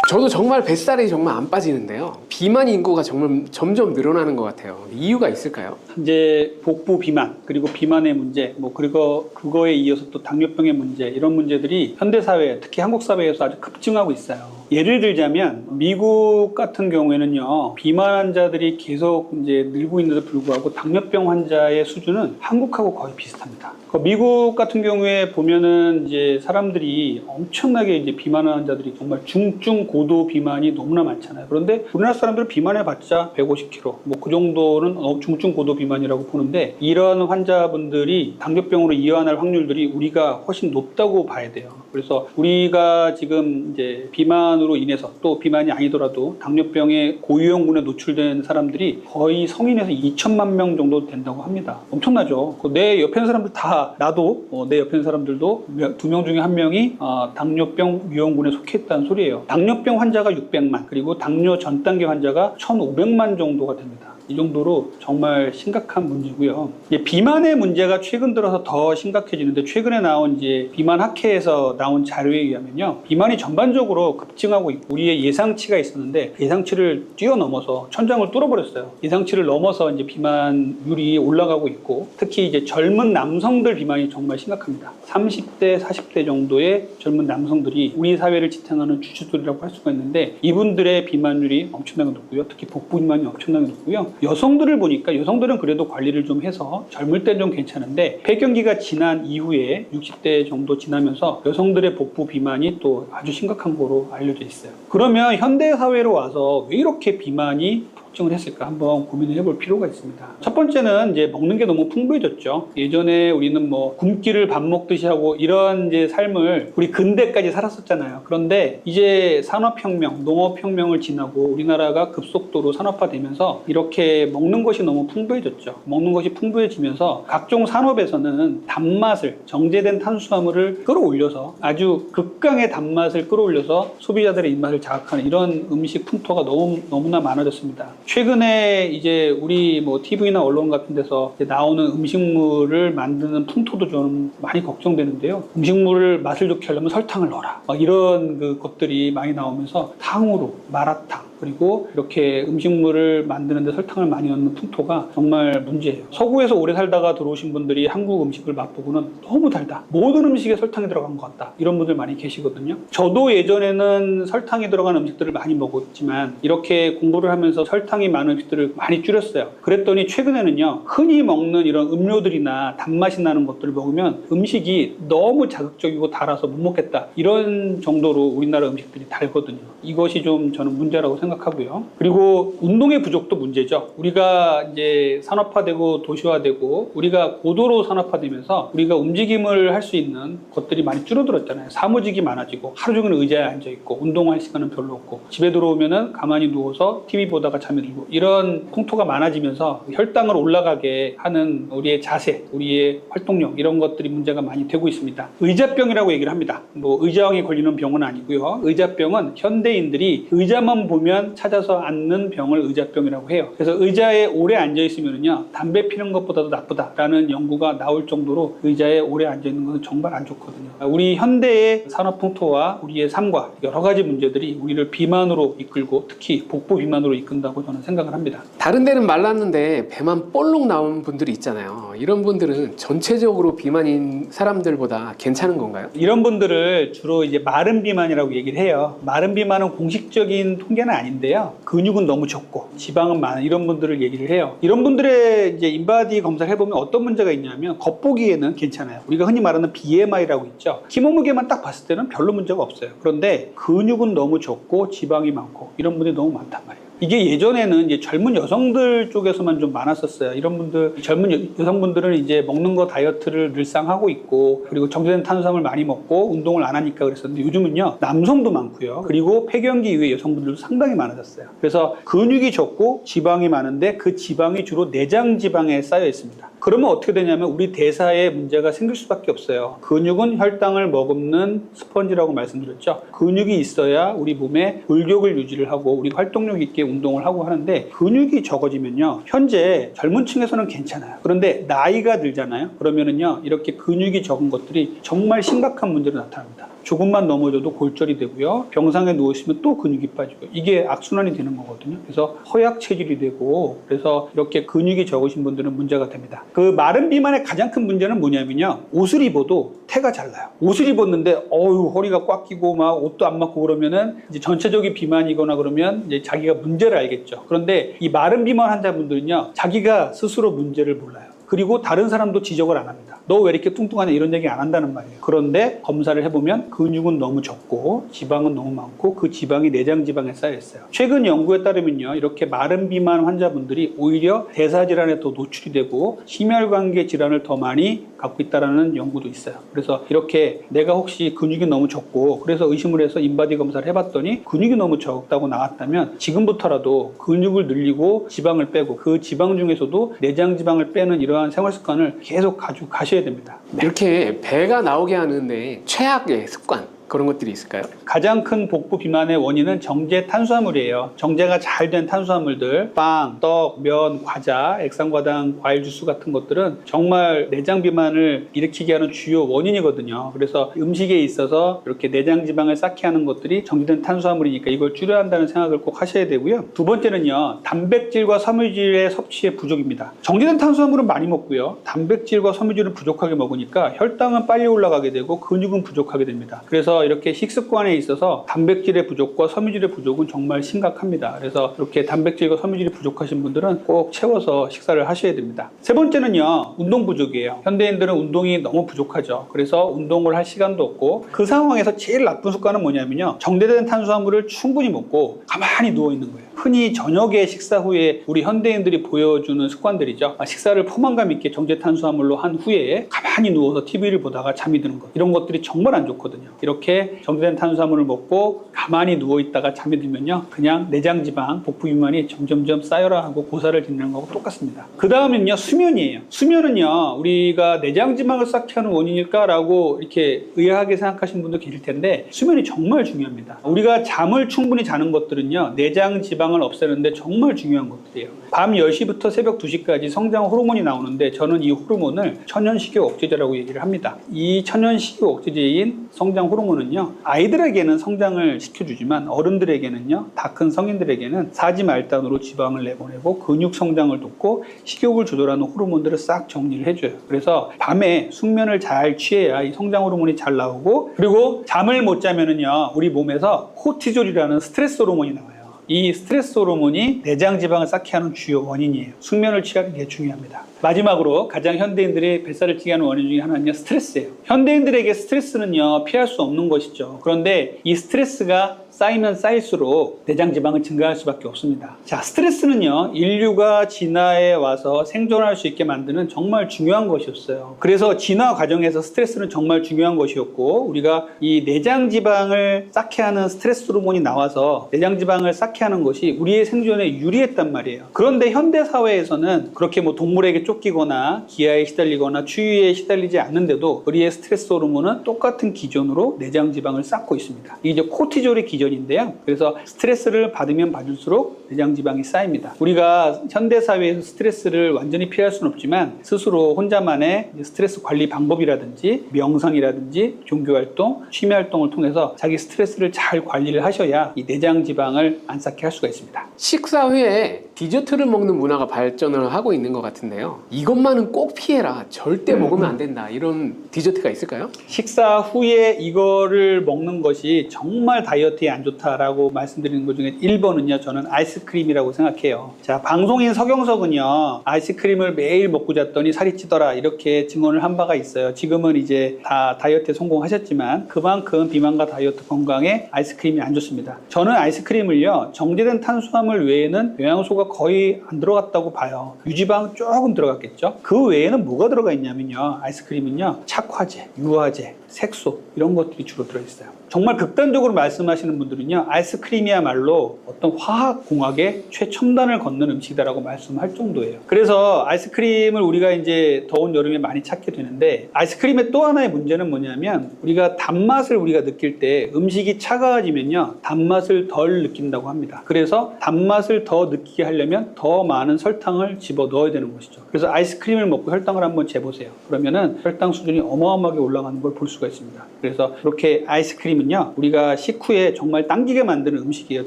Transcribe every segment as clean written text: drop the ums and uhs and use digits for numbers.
저도 정말 뱃살이 정말 안 빠지는데요. 비만 인구가 정말 점점 늘어나는 것 같아요. 이유가 있을까요? 이제 복부 비만, 그리고 비만의 문제, 그리고 그거에 이어서 또 당뇨병의 문제, 이런 문제들이 현대사회, 특히 한국 사회에서 아주 급증하고 있어요. 예를 들자면 미국 같은 경우에는요, 비만 환자들이 계속 이제 늘고 있는데도 불구하고 당뇨병 환자의 수준은 한국하고 거의 비슷합니다. 미국 같은 경우에 보면은 이제 사람들이 엄청나게 이제 비만 환자들이 정말 중증 고도 비만이 너무나 많잖아요. 그런데 우리나라 사람들은 비만해봤자 150kg, 그 정도는 중증 고도 비만이라고 보는데, 이런 환자분들이 당뇨병으로 이완할 확률들이 우리가 훨씬 높다고 봐야 돼요. 그래서 우리가 지금 이제 비만으로 인해서, 또 비만이 아니더라도 당뇨병의 고위험군에 노출된 사람들이 거의 성인에서 2천만 명 정도 된다고 합니다. 엄청나죠. 내 옆에 있는 사람들 다, 나도 내 옆에 있는 사람들도 2명 중에 1명이 당뇨병 위험군에 속해 있다는 소리예요. 당뇨병 환자가 600만, 그리고 당뇨 전 단계 환자가 1,500만 정도가 됩니다. 이 정도로 정말 심각한 문제고요. 비만의 문제가 최근 들어서 더 심각해지는데, 최근에 나온 이제 비만 학회에서 나온 자료에 의하면요, 비만이 전반적으로 급증하고 있고, 우리의 예상치가 있었는데 예상치를 뛰어넘어서 천장을 뚫어버렸어요. 예상치를 넘어서 이제 비만율이 올라가고 있고, 특히 이제 젊은 남성들 비만이 정말 심각합니다. 30대, 40대 정도의 젊은 남성들이 우리 사회를 지탱하는 주축들이라고 할 수가 있는데, 이분들의 비만율이 엄청나게 높고요. 특히 복부 비만이 엄청나게 높고요. 여성들을 보니까, 여성들은 그래도 관리를 좀 해서 젊을 땐 좀 괜찮은데, 폐경기가 지난 이후에 60대 정도 지나면서 여성들의 복부 비만이 또 아주 심각한 거로 알려져 있어요. 그러면 현대 사회로 와서 왜 이렇게 비만이 걱정을 했을까 한번 고민을 해볼 필요가 있습니다. 첫 번째는 이제 먹는 게 너무 풍부해졌죠. 예전에 우리는 굶기를 밥 먹듯이 하고 이런 이제 삶을 우리 근대까지 살았었잖아요. 그런데 이제 산업혁명, 농업혁명을 지나고 우리나라가 급속도로 산업화되면서 이렇게 먹는 것이 너무 풍부해졌죠. 먹는 것이 풍부해지면서 각종 산업에서는 단맛을, 정제된 탄수화물을 끌어올려서, 아주 극강의 단맛을 끌어올려서 소비자들의 입맛을 자극하는 이런 음식 풍토가 너무나 많아졌습니다. 최근에 이제 우리 TV나 언론 같은 데서 나오는 음식물을 만드는 풍토도 좀 많이 걱정되는데요. 음식물을 맛을 좋게 하려면 설탕을 넣어라, 이런 것들이 많이 나오면서 탕후루, 마라탕, 그리고 이렇게 음식물을 만드는데 설탕을 많이 넣는 풍토가 정말 문제예요. 서구에서 오래 살다가 들어오신 분들이 한국 음식을 맛보고는 너무 달다, 모든 음식에 설탕이 들어간 것 같다, 이런 분들 많이 계시거든요. 저도 예전에는 설탕이 들어간 음식들을 많이 먹었지만, 이렇게 공부를 하면서 설탕이 많은 음식들을 많이 줄였어요. 그랬더니 최근에는요, 흔히 먹는 이런 음료들이나 단맛이 나는 것들을 먹으면 음식이 너무 자극적이고 달아서 못 먹겠다, 이런 정도로 우리나라 음식들이 달거든요. 이것이 좀 저는 문제라고 생각하고요. 그리고 운동의 부족도 문제죠. 우리가 이제 산업화되고 도시화되고 우리가 고도로 산업화되면서 우리가 움직임을 할 수 있는 것들이 많이 줄어들었잖아요. 사무직이 많아지고 하루 종일 의자에 앉아있고 운동할 시간은 별로 없고, 집에 들어오면은 가만히 누워서 TV 보다가 잠이 들고, 이런 풍토가 많아지면서 혈당을 올라가게 하는 우리의 자세, 우리의 활동력, 이런 것들이 문제가 많이 되고 있습니다. 의자병이라고 얘기를 합니다. 의자왕이 걸리는 병은 아니고요. 의자병은 현대인들이 의자만 보면 찾아서 앉는 병을 의자병이라고 해요. 그래서 의자에 오래 앉아있으면요, 담배 피는 것보다도 나쁘다라는 연구가 나올 정도로 의자에 오래 앉아있는 것은 정말 안 좋거든요. 우리 현대의 산업 풍토와 우리의 삶과 여러 가지 문제들이 우리를 비만으로 이끌고, 특히 복부 비만으로 이끈다고 저는 생각을 합니다. 다른 데는 말랐는데 배만 볼록 나온 분들이 있잖아요. 이런 분들은 전체적으로 비만인 사람들보다 괜찮은 건가요? 이런 분들을 주로 이제 마른 비만이라고 얘기를 해요. 마른 비만은 공식적인 통계는 아닌데요, 근육은 너무 적고 지방은 많은 이런 분들을 얘기를 해요. 이런 분들의 이제 인바디 검사를 해보면 어떤 문제가 있냐면, 겉보기에는 괜찮아요. 우리가 흔히 말하는 BMI라고 있죠. 키 몸무게만 딱 봤을 때는 별로 문제가 없어요. 그런데 근육은 너무 적고 지방이 많고 이런 분들이 너무 많단 말이에요. 이게 예전에는 이제 젊은 여성들 쪽에서만 좀 많았었어요. 이런 분들, 젊은 여성분들은 이제 먹는 거 다이어트를 늘상 하고 있고, 그리고 정제된 탄수화물 많이 먹고 운동을 안 하니까 그랬었는데, 요즘은요, 남성도 많고요. 그리고 폐경기 이후에 여성분들도 상당히 많아졌어요. 그래서 근육이 적고 지방이 많은데, 그 지방이 주로 내장 지방에 쌓여 있습니다. 그러면 어떻게 되냐면 우리 대사에 문제가 생길 수밖에 없어요. 근육은 혈당을 머금는 스펀지라고 말씀드렸죠. 근육이 있어야 우리 몸에 골격을 유지를 하고 우리 활동력 있게 운동을 하고 하는데, 근육이 적어지면요, 현재 젊은 층에서는 괜찮아요. 그런데 나이가 들잖아요. 그러면은요, 이렇게 근육이 적은 것들이 정말 심각한 문제로 나타납니다. 조금만 넘어져도 골절이 되고요. 병상에 누워있으면 또 근육이 빠지고 이게 악순환이 되는 거거든요. 그래서 허약 체질이 되고 그래서 이렇게 근육이 적으신 분들은 문제가 됩니다. 그 마른 비만의 가장 큰 문제는 뭐냐면요. 옷을 입어도 태가 잘 나요. 옷을 입었는데 허리가 꽉 끼고 막 옷도 안 맞고 그러면은 이제 전체적인 비만이거나 그러면 이제 자기가 문제를 알겠죠. 그런데 이 마른 비만 환자분들은요. 자기가 스스로 문제를 몰라요. 그리고 다른 사람도 지적을 안 합니다. 너 왜 이렇게 뚱뚱하냐 이런 얘기 안 한다는 말이에요. 그런데 검사를 해보면 근육은 너무 적고 지방은 너무 많고 그 지방이 내장 지방에 쌓여있어요. 최근 연구에 따르면요. 이렇게 마른 비만 환자분들이 오히려 대사질환에 더 노출이 되고 심혈관계 질환을 더 많이 갖고 있다는 연구도 있어요. 그래서 이렇게 내가 혹시 근육이 너무 적고 그래서 의심을 해서 인바디 검사를 해봤더니 근육이 너무 적다고 나왔다면 지금부터라도 근육을 늘리고 지방을 빼고 그 지방 중에서도 내장 지방을 빼는 이러한 생활 습관을 계속 가지고 가셔야 됩니다. 이렇게 배가 나오게 하는데 최악의 습관 그런 것들이 있을까요? 가장 큰 복부 비만의 원인은 정제 탄수화물이에요. 정제가 잘 된 탄수화물들, 빵, 떡, 면, 과자, 액상과당, 과일 주스 같은 것들은 정말 내장 비만을 일으키게 하는 주요 원인이거든요. 그래서 음식에 있어서 이렇게 내장 지방을 쌓게 하는 것들이 정제된 탄수화물이니까 이걸 줄여야 한다는 생각을 꼭 하셔야 되고요. 두 번째는요. 단백질과 섬유질의 섭취의 부족입니다. 정제된 탄수화물은 많이 먹고요. 단백질과 섬유질은 부족하게 먹으니까 혈당은 빨리 올라가게 되고 근육은 부족하게 됩니다. 그래서 이렇게 식습관에 있어서 단백질의 부족과 섬유질의 부족은 정말 심각합니다. 그래서 이렇게 단백질과 섬유질이 부족하신 분들은 꼭 채워서 식사를 하셔야 됩니다. 세 번째는요. 운동 부족이에요. 현대인들은 운동이 너무 부족하죠. 그래서 운동을 할 시간도 없고 그 상황에서 제일 나쁜 습관은 뭐냐면요. 정제된 탄수화물을 충분히 먹고 가만히 누워있는 거예요. 흔히 저녁에 식사 후에 우리 현대인들이 보여주는 습관들이죠. 식사를 포만감 있게 정제 탄수화물로 한 후에 가만히 누워서 TV를 보다가 잠이 드는 것. 이런 것들이 정말 안 좋거든요. 이렇게 정제된 탄수화물을 먹고 가만히 누워있다가 잠이 들면요. 그냥 내장지방, 복부 비만이 점점점 쌓여라 하고 고사를 짓는 거하고 똑같습니다. 그 다음은요. 수면이에요. 수면은요. 우리가 내장지방을 쌓게 하는 원인일까라고 이렇게 의아하게 생각하시는 분도 계실 텐데 수면이 정말 중요합니다. 우리가 잠을 충분히 자는 것들은요. 내장지방을 없애는데 정말 중요한 것들이에요. 밤 10시부터 새벽 2시까지 성장 호르몬이 나오는데 저는 이 호르몬을 천연식욕 억제제라고 얘기를 합니다. 이 천연식욕 억제제인 성장 호르몬은요. 아이들에게는 성장을 시켜주지만 어른들에게는요. 다 큰 성인들에게는 사지 말단으로 지방을 내보내고 근육 성장을 돕고 식욕을 조절하는 호르몬들을 싹 정리를 해줘요. 그래서 밤에 숙면을 잘 취해야 이 성장 호르몬이 잘 나오고 그리고 잠을 못 자면은요. 우리 몸에서 코티졸이라는 스트레스 호르몬이 나와요. 이 스트레스 호르몬이 내장 지방을 쌓게 하는 주요 원인이에요. 숙면을 취하는 게 중요합니다. 마지막으로 가장 현대인들이 뱃살을 찌게 하는 원인 중에 하나는요. 스트레스예요. 현대인들에게 스트레스는요. 피할 수 없는 것이죠. 그런데 이 스트레스가 쌓이면 쌓일수록 내장 지방은 증가할 수밖에 없습니다. 자, 스트레스는요. 인류가 진화에 와서 생존할 수 있게 만드는 정말 중요한 것이었어요. 그래서 진화 과정에서 스트레스는 정말 중요한 것이었고 우리가 이 내장 지방을 쌓게 하는 스트레스 호르몬이 나와서 내장 지방을 쌓게 하는 것이 우리의 생존에 유리했단 말이에요. 그런데 현대 사회에서는 그렇게 뭐 동물에게 쫓기거나 기아에 시달리거나 추위에 시달리지 않는데도 우리의 스트레스 호르몬은 똑같은 기전으로 내장 지방을 쌓고 있습니다. 이게 이제 코티졸의 기전인데요. 그래서 스트레스를 받으면 받을수록 내장 지방이 쌓입니다. 우리가 현대 사회에서 스트레스를 완전히 피할 수는 없지만 스스로 혼자만의 스트레스 관리 방법이라든지 명상이라든지 종교 활동, 취미 활동을 통해서 자기 스트레스를 잘 관리를 하셔야 이 내장 지방을 안 쌓게 할 수가 있습니다. 식사 후에 디저트를 먹는 문화가 발전을 하고 있는 것 같은데요. 이것만은 꼭 피해라. 절대 먹으면 안 된다. 이런 디저트가 있을까요? 식사 후에 이거를 먹는 것이 정말 다이어트에 안 좋다라고 말씀드리는 것 중에 1번은요. 저는 아이스크림이라고 생각해요. 자, 방송인 서경석은요. 아이스크림을 매일 먹고 잤더니 살이 찌더라 이렇게 증언을 한 바가 있어요. 지금은 이제 다 다이어트에 성공하셨지만 그만큼 비만과 다이어트 건강에 아이스크림이 안 좋습니다. 저는 아이스크림을요. 정제된 탄수화물 외에는 영양소가 거의 안 들어갔다고 봐요. 유지방 조금 들어갔겠죠. 그 외에는 뭐가 들어가 있냐면요. 아이스크림은요. 착화제, 유화제, 색소 이런 것들이 주로 들어있어요. 정말 극단적으로 말씀하시는 분들은요. 아이스크림이야말로 어떤 화학공학의 최첨단을 걷는 음식이다라고 말씀할 정도예요. 그래서 아이스크림을 우리가 이제 더운 여름에 많이 찾게 되는데 아이스크림의 또 하나의 문제는 뭐냐면 우리가 단맛을 우리가 느낄 때 음식이 차가워지면요. 단맛을 덜 느낀다고 합니다. 그래서 단맛을 더 느끼게 하려면 더 많은 설탕을 집어 넣어야 되는 것이죠. 그래서 아이스크림을 먹고 혈당을 한번 재보세요. 그러면은 혈당 수준이 어마어마하게 올라가는 걸 볼 수가 수가 있습니다. 그래서 이렇게 아이스크림은요, 우리가 식후에 정말 당기게 만드는 음식이에요.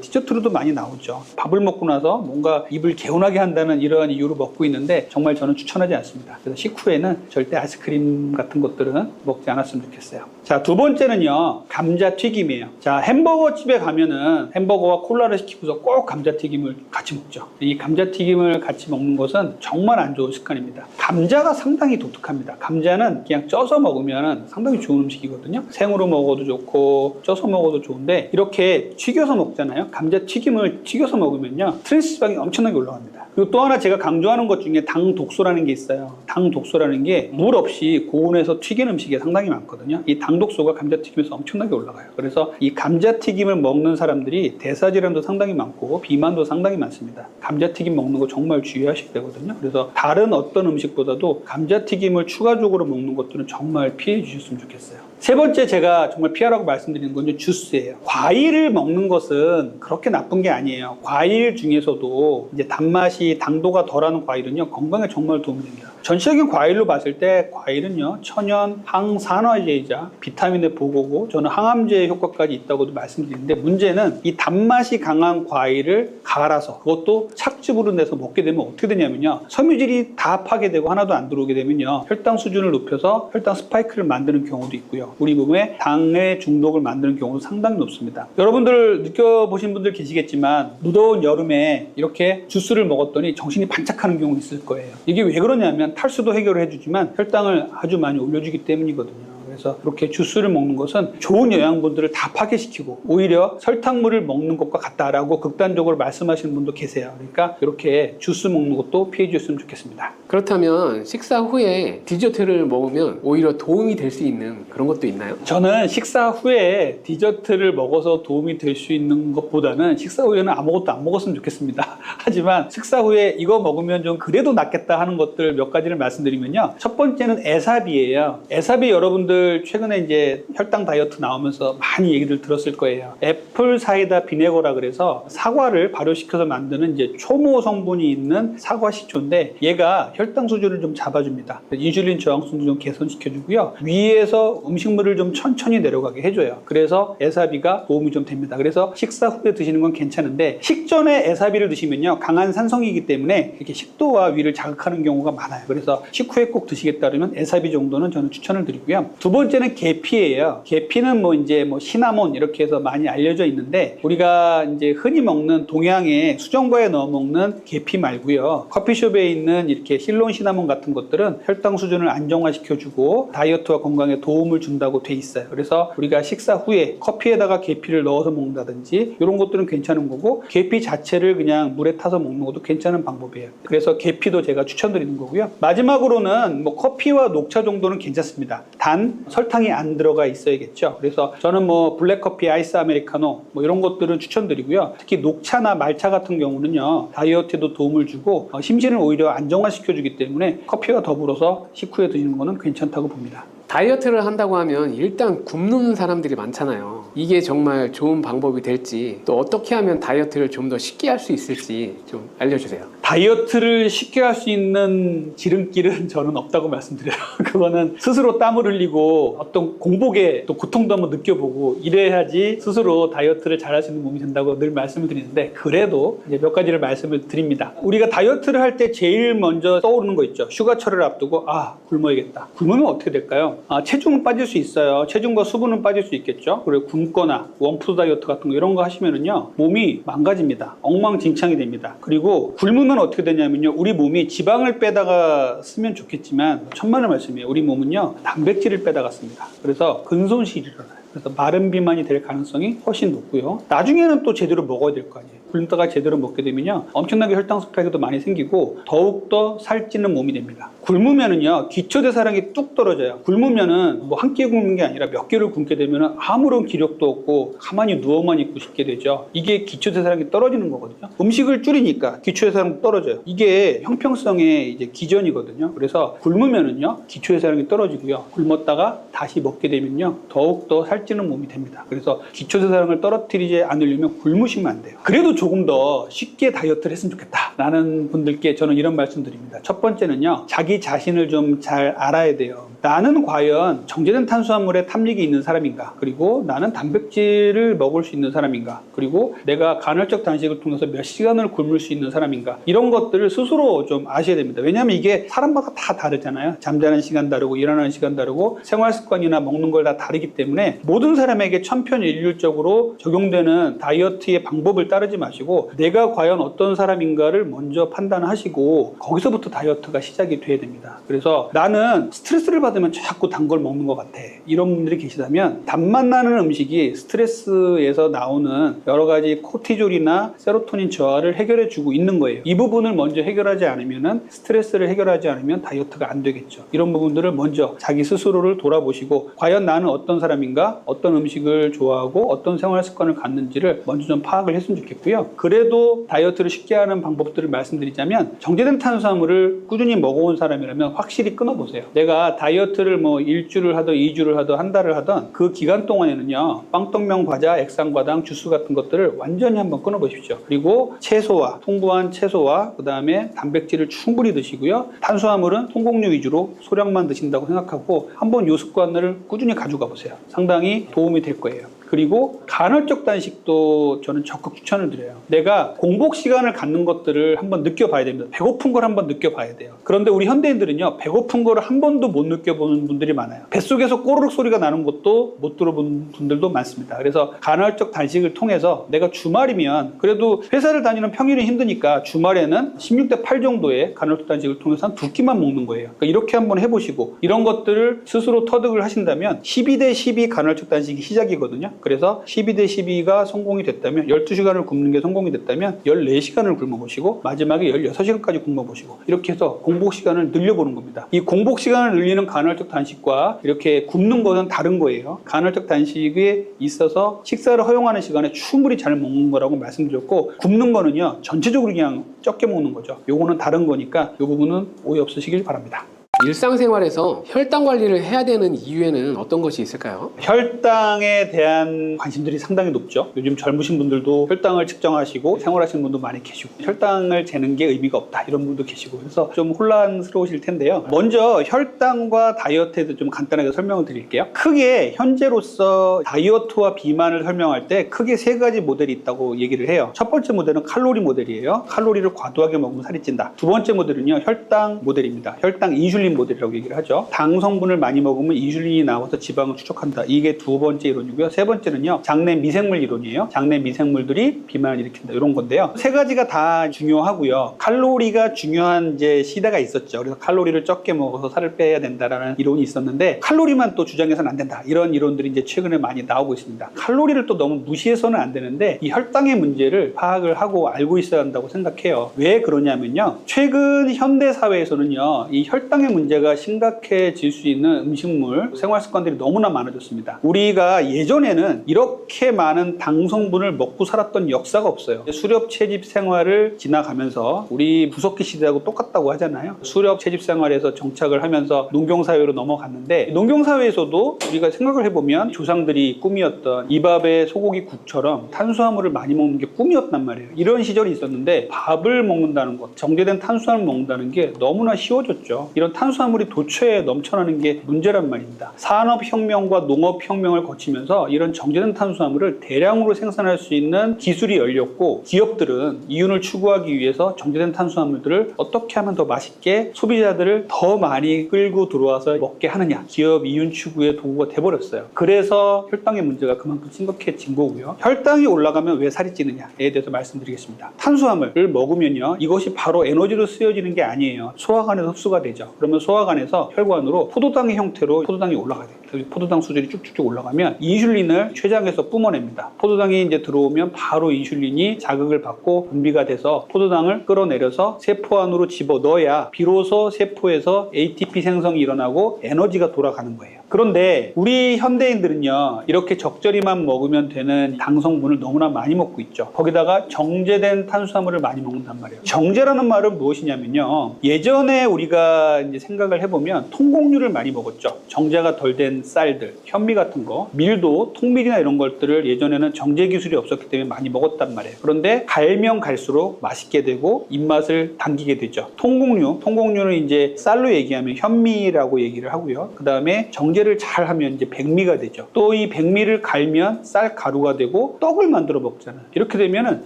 디저트로도 많이 나오죠. 밥을 먹고 나서 뭔가 입을 개운하게 한다는 이러한 이유로 먹고 있는데 정말 저는 추천하지 않습니다. 그래서 식후에는 절대 아이스크림 같은 것들은 먹지 않았으면 좋겠어요. 자, 두 번째는요, 감자튀김이에요. 자, 햄버거 집에 가면은 햄버거와 콜라를 시키고서 꼭 감자튀김을 같이 먹죠. 이 감자튀김을 같이 먹는 것은 정말 안 좋은 습관입니다. 감자가 상당히 독특합니다. 감자는 그냥 쪄서 먹으면 상당히 좋은 음식이거든요. 생으로 먹어도 좋고 쪄서 먹어도 좋은데 이렇게 튀겨서 먹잖아요. 감자튀김을 튀겨서 먹으면요, 트랜스지방이 엄청나게 올라갑니다. 그리고 또 하나 제가 강조하는 것 중에 당 독소라는 게 있어요. 당 독소라는 게 물 없이 고온에서 튀긴 음식에 상당히 많거든요. 이 당 독소가 감자튀김에서 엄청나게 올라가요. 그래서 이 감자튀김을 먹는 사람들이 대사질환도 상당히 많고 비만도 상당히 많습니다. 감자튀김 먹는 거 정말 주의하셔야 되거든요. 그래서 다른 어떤 음식보다도 감자튀김을 추가적으로 먹는 것들은 정말 피해 주셨으면 좋겠어요. 세 번째 제가 정말 피하라고 말씀드리는 건 주스예요. 과일을 먹는 것은 그렇게 나쁜 게 아니에요. 과일 중에서도 이제 단맛이 당도가 덜하는 과일은요, 건강에 정말 도움이 됩니다. 전체적인 과일로 봤을 때 과일은요, 천연 항산화제이자 비타민의 보고고 저는 항암제 효과까지 있다고도 말씀드리는데, 문제는 이 단맛이 강한 과일을 갈아서 그것도 착즙으로 내서 먹게 되면 어떻게 되냐면요, 섬유질이 다 파괴되고 하나도 안 들어오게 되면요, 혈당 수준을 높여서 혈당 스파이크를 만드는 경우도 있고요, 우리 몸에 당의 중독을 만드는 경우도 상당히 높습니다. 여러분들 느껴보신 분들 계시겠지만 무더운 여름에 이렇게 주스를 먹었더니 정신이 반짝하는 경우 있을 거예요. 이게 왜 그러냐면 탈수도 해결을 해주지만 혈당을 아주 많이 올려주기 때문이거든요. 그래서 이렇게 주스를 먹는 것은 좋은 영양분들을 다 파괴시키고 오히려 설탕물을 먹는 것과 같다라고 극단적으로 말씀하시는 분도 계세요. 그러니까 이렇게 주스 먹는 것도 피해 주셨으면 좋겠습니다. 그렇다면 식사 후에 디저트를 먹으면 오히려 도움이 될 수 있는 그런 것도 있나요? 저는 식사 후에 디저트를 먹어서 도움이 될 수 있는 것보다는 식사 후에는 아무것도 안 먹었으면 좋겠습니다. 하지만 식사 후에 이거 먹으면 좀 그래도 낫겠다 하는 것들 몇 가지를 말씀드리면요. 첫 번째는 에사비예요. 에사비 여러분들 최근에 이제 혈당 다이어트 나오면서 많이 얘기들 들었을 거예요. 애플 사이다 비네거라 그래서 사과를 발효시켜서 만드는 이제 초모 성분이 있는 사과 식초인데, 얘가 혈당 수준을 좀 잡아줍니다. 인슐린 저항성도 좀 개선시켜주고요, 위에서 음식물을 좀 천천히 내려가게 해줘요. 그래서 에사비가 도움이 좀 됩니다. 그래서 식사 후에 드시는 건 괜찮은데, 식전에 에사비를 드시면요, 강한 산성이기 때문에 이렇게 식도와 위를 자극하는 경우가 많아요. 그래서 식후에 꼭 드시겠다 그러면 에사비 정도는 저는 추천을 드리고요. 두 번째는 계피예요. 계피는 이제 시나몬 이렇게 해서 많이 알려져 있는데, 우리가 이제 흔히 먹는 동양의 수정과에 넣어 먹는 계피 말고요, 커피숍에 있는 이렇게 실론 시나몬 같은 것들은 혈당 수준을 안정화시켜주고 다이어트와 건강에 도움을 준다고 돼 있어요. 그래서 우리가 식사 후에 커피에다가 계피를 넣어서 먹는다든지 이런 것들은 괜찮은 거고, 계피 자체를 그냥 물에 타서 먹는 것도 괜찮은 방법이에요. 그래서 계피도 제가 추천드리는 거고요. 마지막으로는 커피와 녹차 정도는 괜찮습니다. 단 설탕이 안 들어가 있어야겠죠. 그래서 저는 블랙커피, 아이스 아메리카노 이런 것들은 추천드리고요. 특히 녹차나 말차 같은 경우는요, 다이어트에도 도움을 주고 심신을 오히려 안정화시켜주기 때문에 커피와 더불어서 식후에 드시는 거는 괜찮다고 봅니다. 다이어트를 한다고 하면 일단 굶는 사람들이 많잖아요. 이게 정말 좋은 방법이 될지, 또 어떻게 하면 다이어트를 좀 더 쉽게 할 수 있을지 좀 알려주세요. 다이어트를 쉽게 할 수 있는 지름길은 저는 없다고 말씀드려요. 그거는 스스로 땀을 흘리고 어떤 공복에 또 고통도 한번 느껴보고 이래야지 스스로 다이어트를 잘할 수 있는 몸이 된다고 늘 말씀을 드리는데, 그래도 이제 몇 가지를 말씀을 드립니다. 우리가 다이어트를 할 때 제일 먼저 떠오르는 거 있죠. 휴가철을 앞두고 굶어야겠다. 굶으면 어떻게 될까요? 체중은 빠질 수 있어요. 체중과 수분은 빠질 수 있겠죠. 그리고 굶거나 원푸드 다이어트 같은 거 이런 거 하시면은요, 몸이 망가집니다. 엉망진창이 됩니다. 그리고 굶으면 어떻게 되냐면요, 우리 몸이 지방을 빼다가 쓰면 좋겠지만 천만의 말씀이에요. 우리 몸은요, 단백질을 빼다가 씁니다. 그래서 근손실이 일어나요. 그래서 마른 비만이 될 가능성이 훨씬 높고요. 나중에는 또 제대로 먹어야 될 거 아니에요. 굶다가 제대로 먹게 되면요, 엄청나게 혈당 스파이크도 많이 생기고 더욱더 살찌는 몸이 됩니다. 굶으면은요, 기초대사량이 뚝 떨어져요. 굶으면은 한 끼 굶는 게 아니라 몇 끼를 굶게 되면은 아무런 기력도 없고 가만히 누워만 있고 싶게 되죠. 이게 기초대사량이 떨어지는 거거든요. 음식을 줄이니까 기초대사량도 떨어져요. 이게 형평성의 이제 기전이거든요. 그래서 굶으면은요, 기초대사량이 떨어지고요, 굶었다가 다시 먹게 되면요, 더욱더 살찌는 몸이 됩니다. 그래서 기초대사량을 떨어뜨리지 않으려면 굶으시면 안 돼요. 그래도 조금 더 쉽게 다이어트를 했으면 좋겠다 라는 분들께 저는 이런 말씀 드립니다. 첫 번째는요, 자기 자신을 좀 잘 알아야 돼요. 나는 과연 정제된 탄수화물에 탐닉이 있는 사람인가? 그리고 나는 단백질을 먹을 수 있는 사람인가? 그리고 내가 간헐적 단식을 통해서 몇 시간을 굶을 수 있는 사람인가? 이런 것들을 스스로 좀 아셔야 됩니다. 왜냐하면 이게 사람마다 다 다르잖아요. 잠자는 시간 다르고 일어나는 시간 다르고 생활 습관이나 먹는 걸 다 다르기 때문에 모든 사람에게 천편일률적으로 적용되는 다이어트의 방법을 따르지 마시고 내가 과연 어떤 사람인가를 먼저 판단하시고 거기서부터 다이어트가 시작이 돼야 됩니다. 그래서 나는 스트레스를 받으면 자꾸 단 걸 먹는 것 같아. 이런 분들이 계시다면 단맛 나는 음식이 스트레스에서 나오는 여러 가지 코티졸이나 세로토닌 저하를 해결해 주고 있는 거예요. 이 부분을 먼저 해결하지 않으면 스트레스를 해결하지 않으면 다이어트가 안 되겠죠. 이런 부분들을 먼저 자기 스스로를 돌아보시고 과연 나는 어떤 사람인가, 어떤 음식을 좋아하고 어떤 생활 습관을 갖는지를 먼저 좀 파악을 했으면 좋겠고요. 그래도 다이어트를 쉽게 하는 방법들을 말씀드리자면 정제된 탄수화물을 꾸준히 먹어온 사람이라면 확실히 끊어보세요. 내가 다이어트를 뭐 일주를 하든 2주를 하든 한 달을 하든 그 기간 동안에는요 빵떡면 과자, 액상과당, 주스 같은 것들을 완전히 한번 끊어보십시오. 그리고 채소와 풍부한 채소와 그 다음에 단백질을 충분히 드시고요. 탄수화물은 통곡류 위주로 소량만 드신다고 생각하고 한번 요 습관을 꾸준히 가져가 보세요. 상당히 도움이 될 거예요. 그리고 간헐적 단식도 저는 적극 추천을 드려요. 내가 공복 시간을 갖는 것들을 한번 느껴봐야 됩니다. 배고픈 걸 한번 느껴봐야 돼요. 그런데 우리 현대인들은요 배고픈 거를 한 번도 못 느껴보는 분들이 많아요. 뱃속에서 꼬르륵 소리가 나는 것도 못 들어본 분들도 많습니다. 그래서 간헐적 단식을 통해서 내가 주말이면 그래도 회사를 다니는 평일이 힘드니까 주말에는 16대 8 정도의 간헐적 단식을 통해서 한 2끼만 먹는 거예요. 그러니까 이렇게 한번 해보시고 이런 것들을 스스로 터득을 하신다면 12대 12 간헐적 단식이 시작이거든요. 그래서 12대 12가 성공이 됐다면 12시간을 굶는 게 성공이 됐다면 14시간을 굶어보시고 마지막에 16시간까지 굶어보시고 이렇게 해서 공복 시간을 늘려보는 겁니다. 이 공복 시간을 늘리는 간헐적 단식과 이렇게 굶는 것은 다른 거예요. 간헐적 단식에 있어서 식사를 허용하는 시간에 충분히 잘 먹는 거라고 말씀드렸고 굶는 거는요 전체적으로 그냥 적게 먹는 거죠. 요거는 다른 거니까 이 부분은 오해 없으시길 바랍니다. 일상생활에서 혈당 관리를 해야 되는 이유에는 어떤 것이 있을까요? 혈당에 대한 관심들이 상당히 높죠. 요즘 젊으신 분들도 혈당을 측정하시고 생활하시는 분도 많이 계시고 혈당을 재는 게 의미가 없다 이런 분도 계시고 그래서 좀 혼란스러우실 텐데요. 먼저 혈당과 다이어트에 대해서 좀 간단하게 설명을 드릴게요. 크게 현재로서 다이어트와 비만을 설명할 때 크게 세 가지 모델이 있다고 얘기를 해요. 첫 번째 모델은 칼로리 모델이에요. 칼로리를 과도하게 먹으면 살이 찐다. 두 번째 모델은요 혈당 모델입니다. 혈당 인슐린 모델이라고 얘기를 하죠. 당 성분을 많이 먹으면 인슐린이 나와서 지방을 추적한다. 이게 두 번째 이론이고요. 세 번째는요. 장내 미생물 이론이에요. 장내 미생물들이 비만을 일으킨다. 이런 건데요. 세 가지가 다 중요하고요. 칼로리가 중요한 이제 시대가 있었죠. 그래서 칼로리를 적게 먹어서 살을 빼야 된다라는 이론이 있었는데 칼로리만 또 주장해서는 안 된다. 이런 이론들이 이제 최근에 많이 나오고 있습니다. 칼로리를 또 너무 무시해서는 안 되는데 이 혈당의 문제를 파악을 하고 알고 있어야 한다고 생각해요. 왜 그러냐면요. 최근 현대 사회에서는요. 이 혈당의 문제가 심각해질 수 있는 음식물, 생활 습관들이 너무나 많아졌습니다. 우리가 예전에는 이렇게 많은 당 성분을 먹고 살았던 역사가 없어요. 수렵 채집 생활을 지나가면서 우리 구석기 시대하고 똑같다고 하잖아요. 수렵 채집 생활에서 정착을 하면서 농경사회로 넘어갔는데 농경사회에서도 우리가 생각을 해보면 조상들이 꿈이었던 이밥에 소고기 국처럼 탄수화물을 많이 먹는 게 꿈이었단 말이에요. 이런 시절이 있었는데 밥을 먹는다는 것, 정제된 탄수화물을 먹는다는 게 너무나 쉬워졌죠. 이런 탄수화물이 도처에 넘쳐나는 게 문제란 말입니다. 산업혁명과 농업혁명을 거치면서 이런 정제된 탄수화물을 대량으로 생산할 수 있는 기술이 열렸고 기업들은 이윤을 추구하기 위해서 정제된 탄수화물들을 어떻게 하면 더 맛있게 소비자들을 더 많이 끌고 들어와서 먹게 하느냐 기업 이윤 추구의 도구가 돼버렸어요. 그래서 혈당의 문제가 그만큼 심각해진 거고요. 혈당이 올라가면 왜 살이 찌느냐에 대해서 말씀드리겠습니다. 탄수화물을 먹으면요 이것이 바로 에너지로 쓰여지는 게 아니에요. 소화관에서 흡수가 되죠. 그러면 소화관에서 혈관으로 포도당의 형태로 포도당이 올라가야 돼요. 포도당 수준이 쭉쭉쭉 올라가면 인슐린을 췌장에서 뿜어냅니다. 포도당이 이제 들어오면 바로 인슐린이 자극을 받고 분비가 돼서 포도당을 끌어내려서 세포 안으로 집어 넣어야 비로소 세포에서 ATP 생성이 일어나고 에너지가 돌아가는 거예요. 그런데 우리 현대인들은요, 이렇게 적절히만 먹으면 되는 당 성분을 너무나 많이 먹고 있죠. 거기다가 정제된 탄수화물을 많이 먹는단 말이에요. 정제라는 말은 무엇이냐면요, 예전에 우리가 이제 생각을 해보면 통곡류를 많이 먹었죠. 정제가 덜 된 쌀들, 현미 같은 거, 밀도, 통밀이나 이런 것들을 예전에는 정제 기술이 없었기 때문에 많이 먹었단 말이에요. 그런데 갈면 갈수록 맛있게 되고 입맛을 당기게 되죠. 통곡류는 이제 쌀로 얘기하면 현미라고 얘기를 하고요. 그 다음에 정제를 잘 하면 이제 백미가 되죠. 또 이 백미를 갈면 쌀 가루가 되고 떡을 만들어 먹잖아요. 이렇게 되면은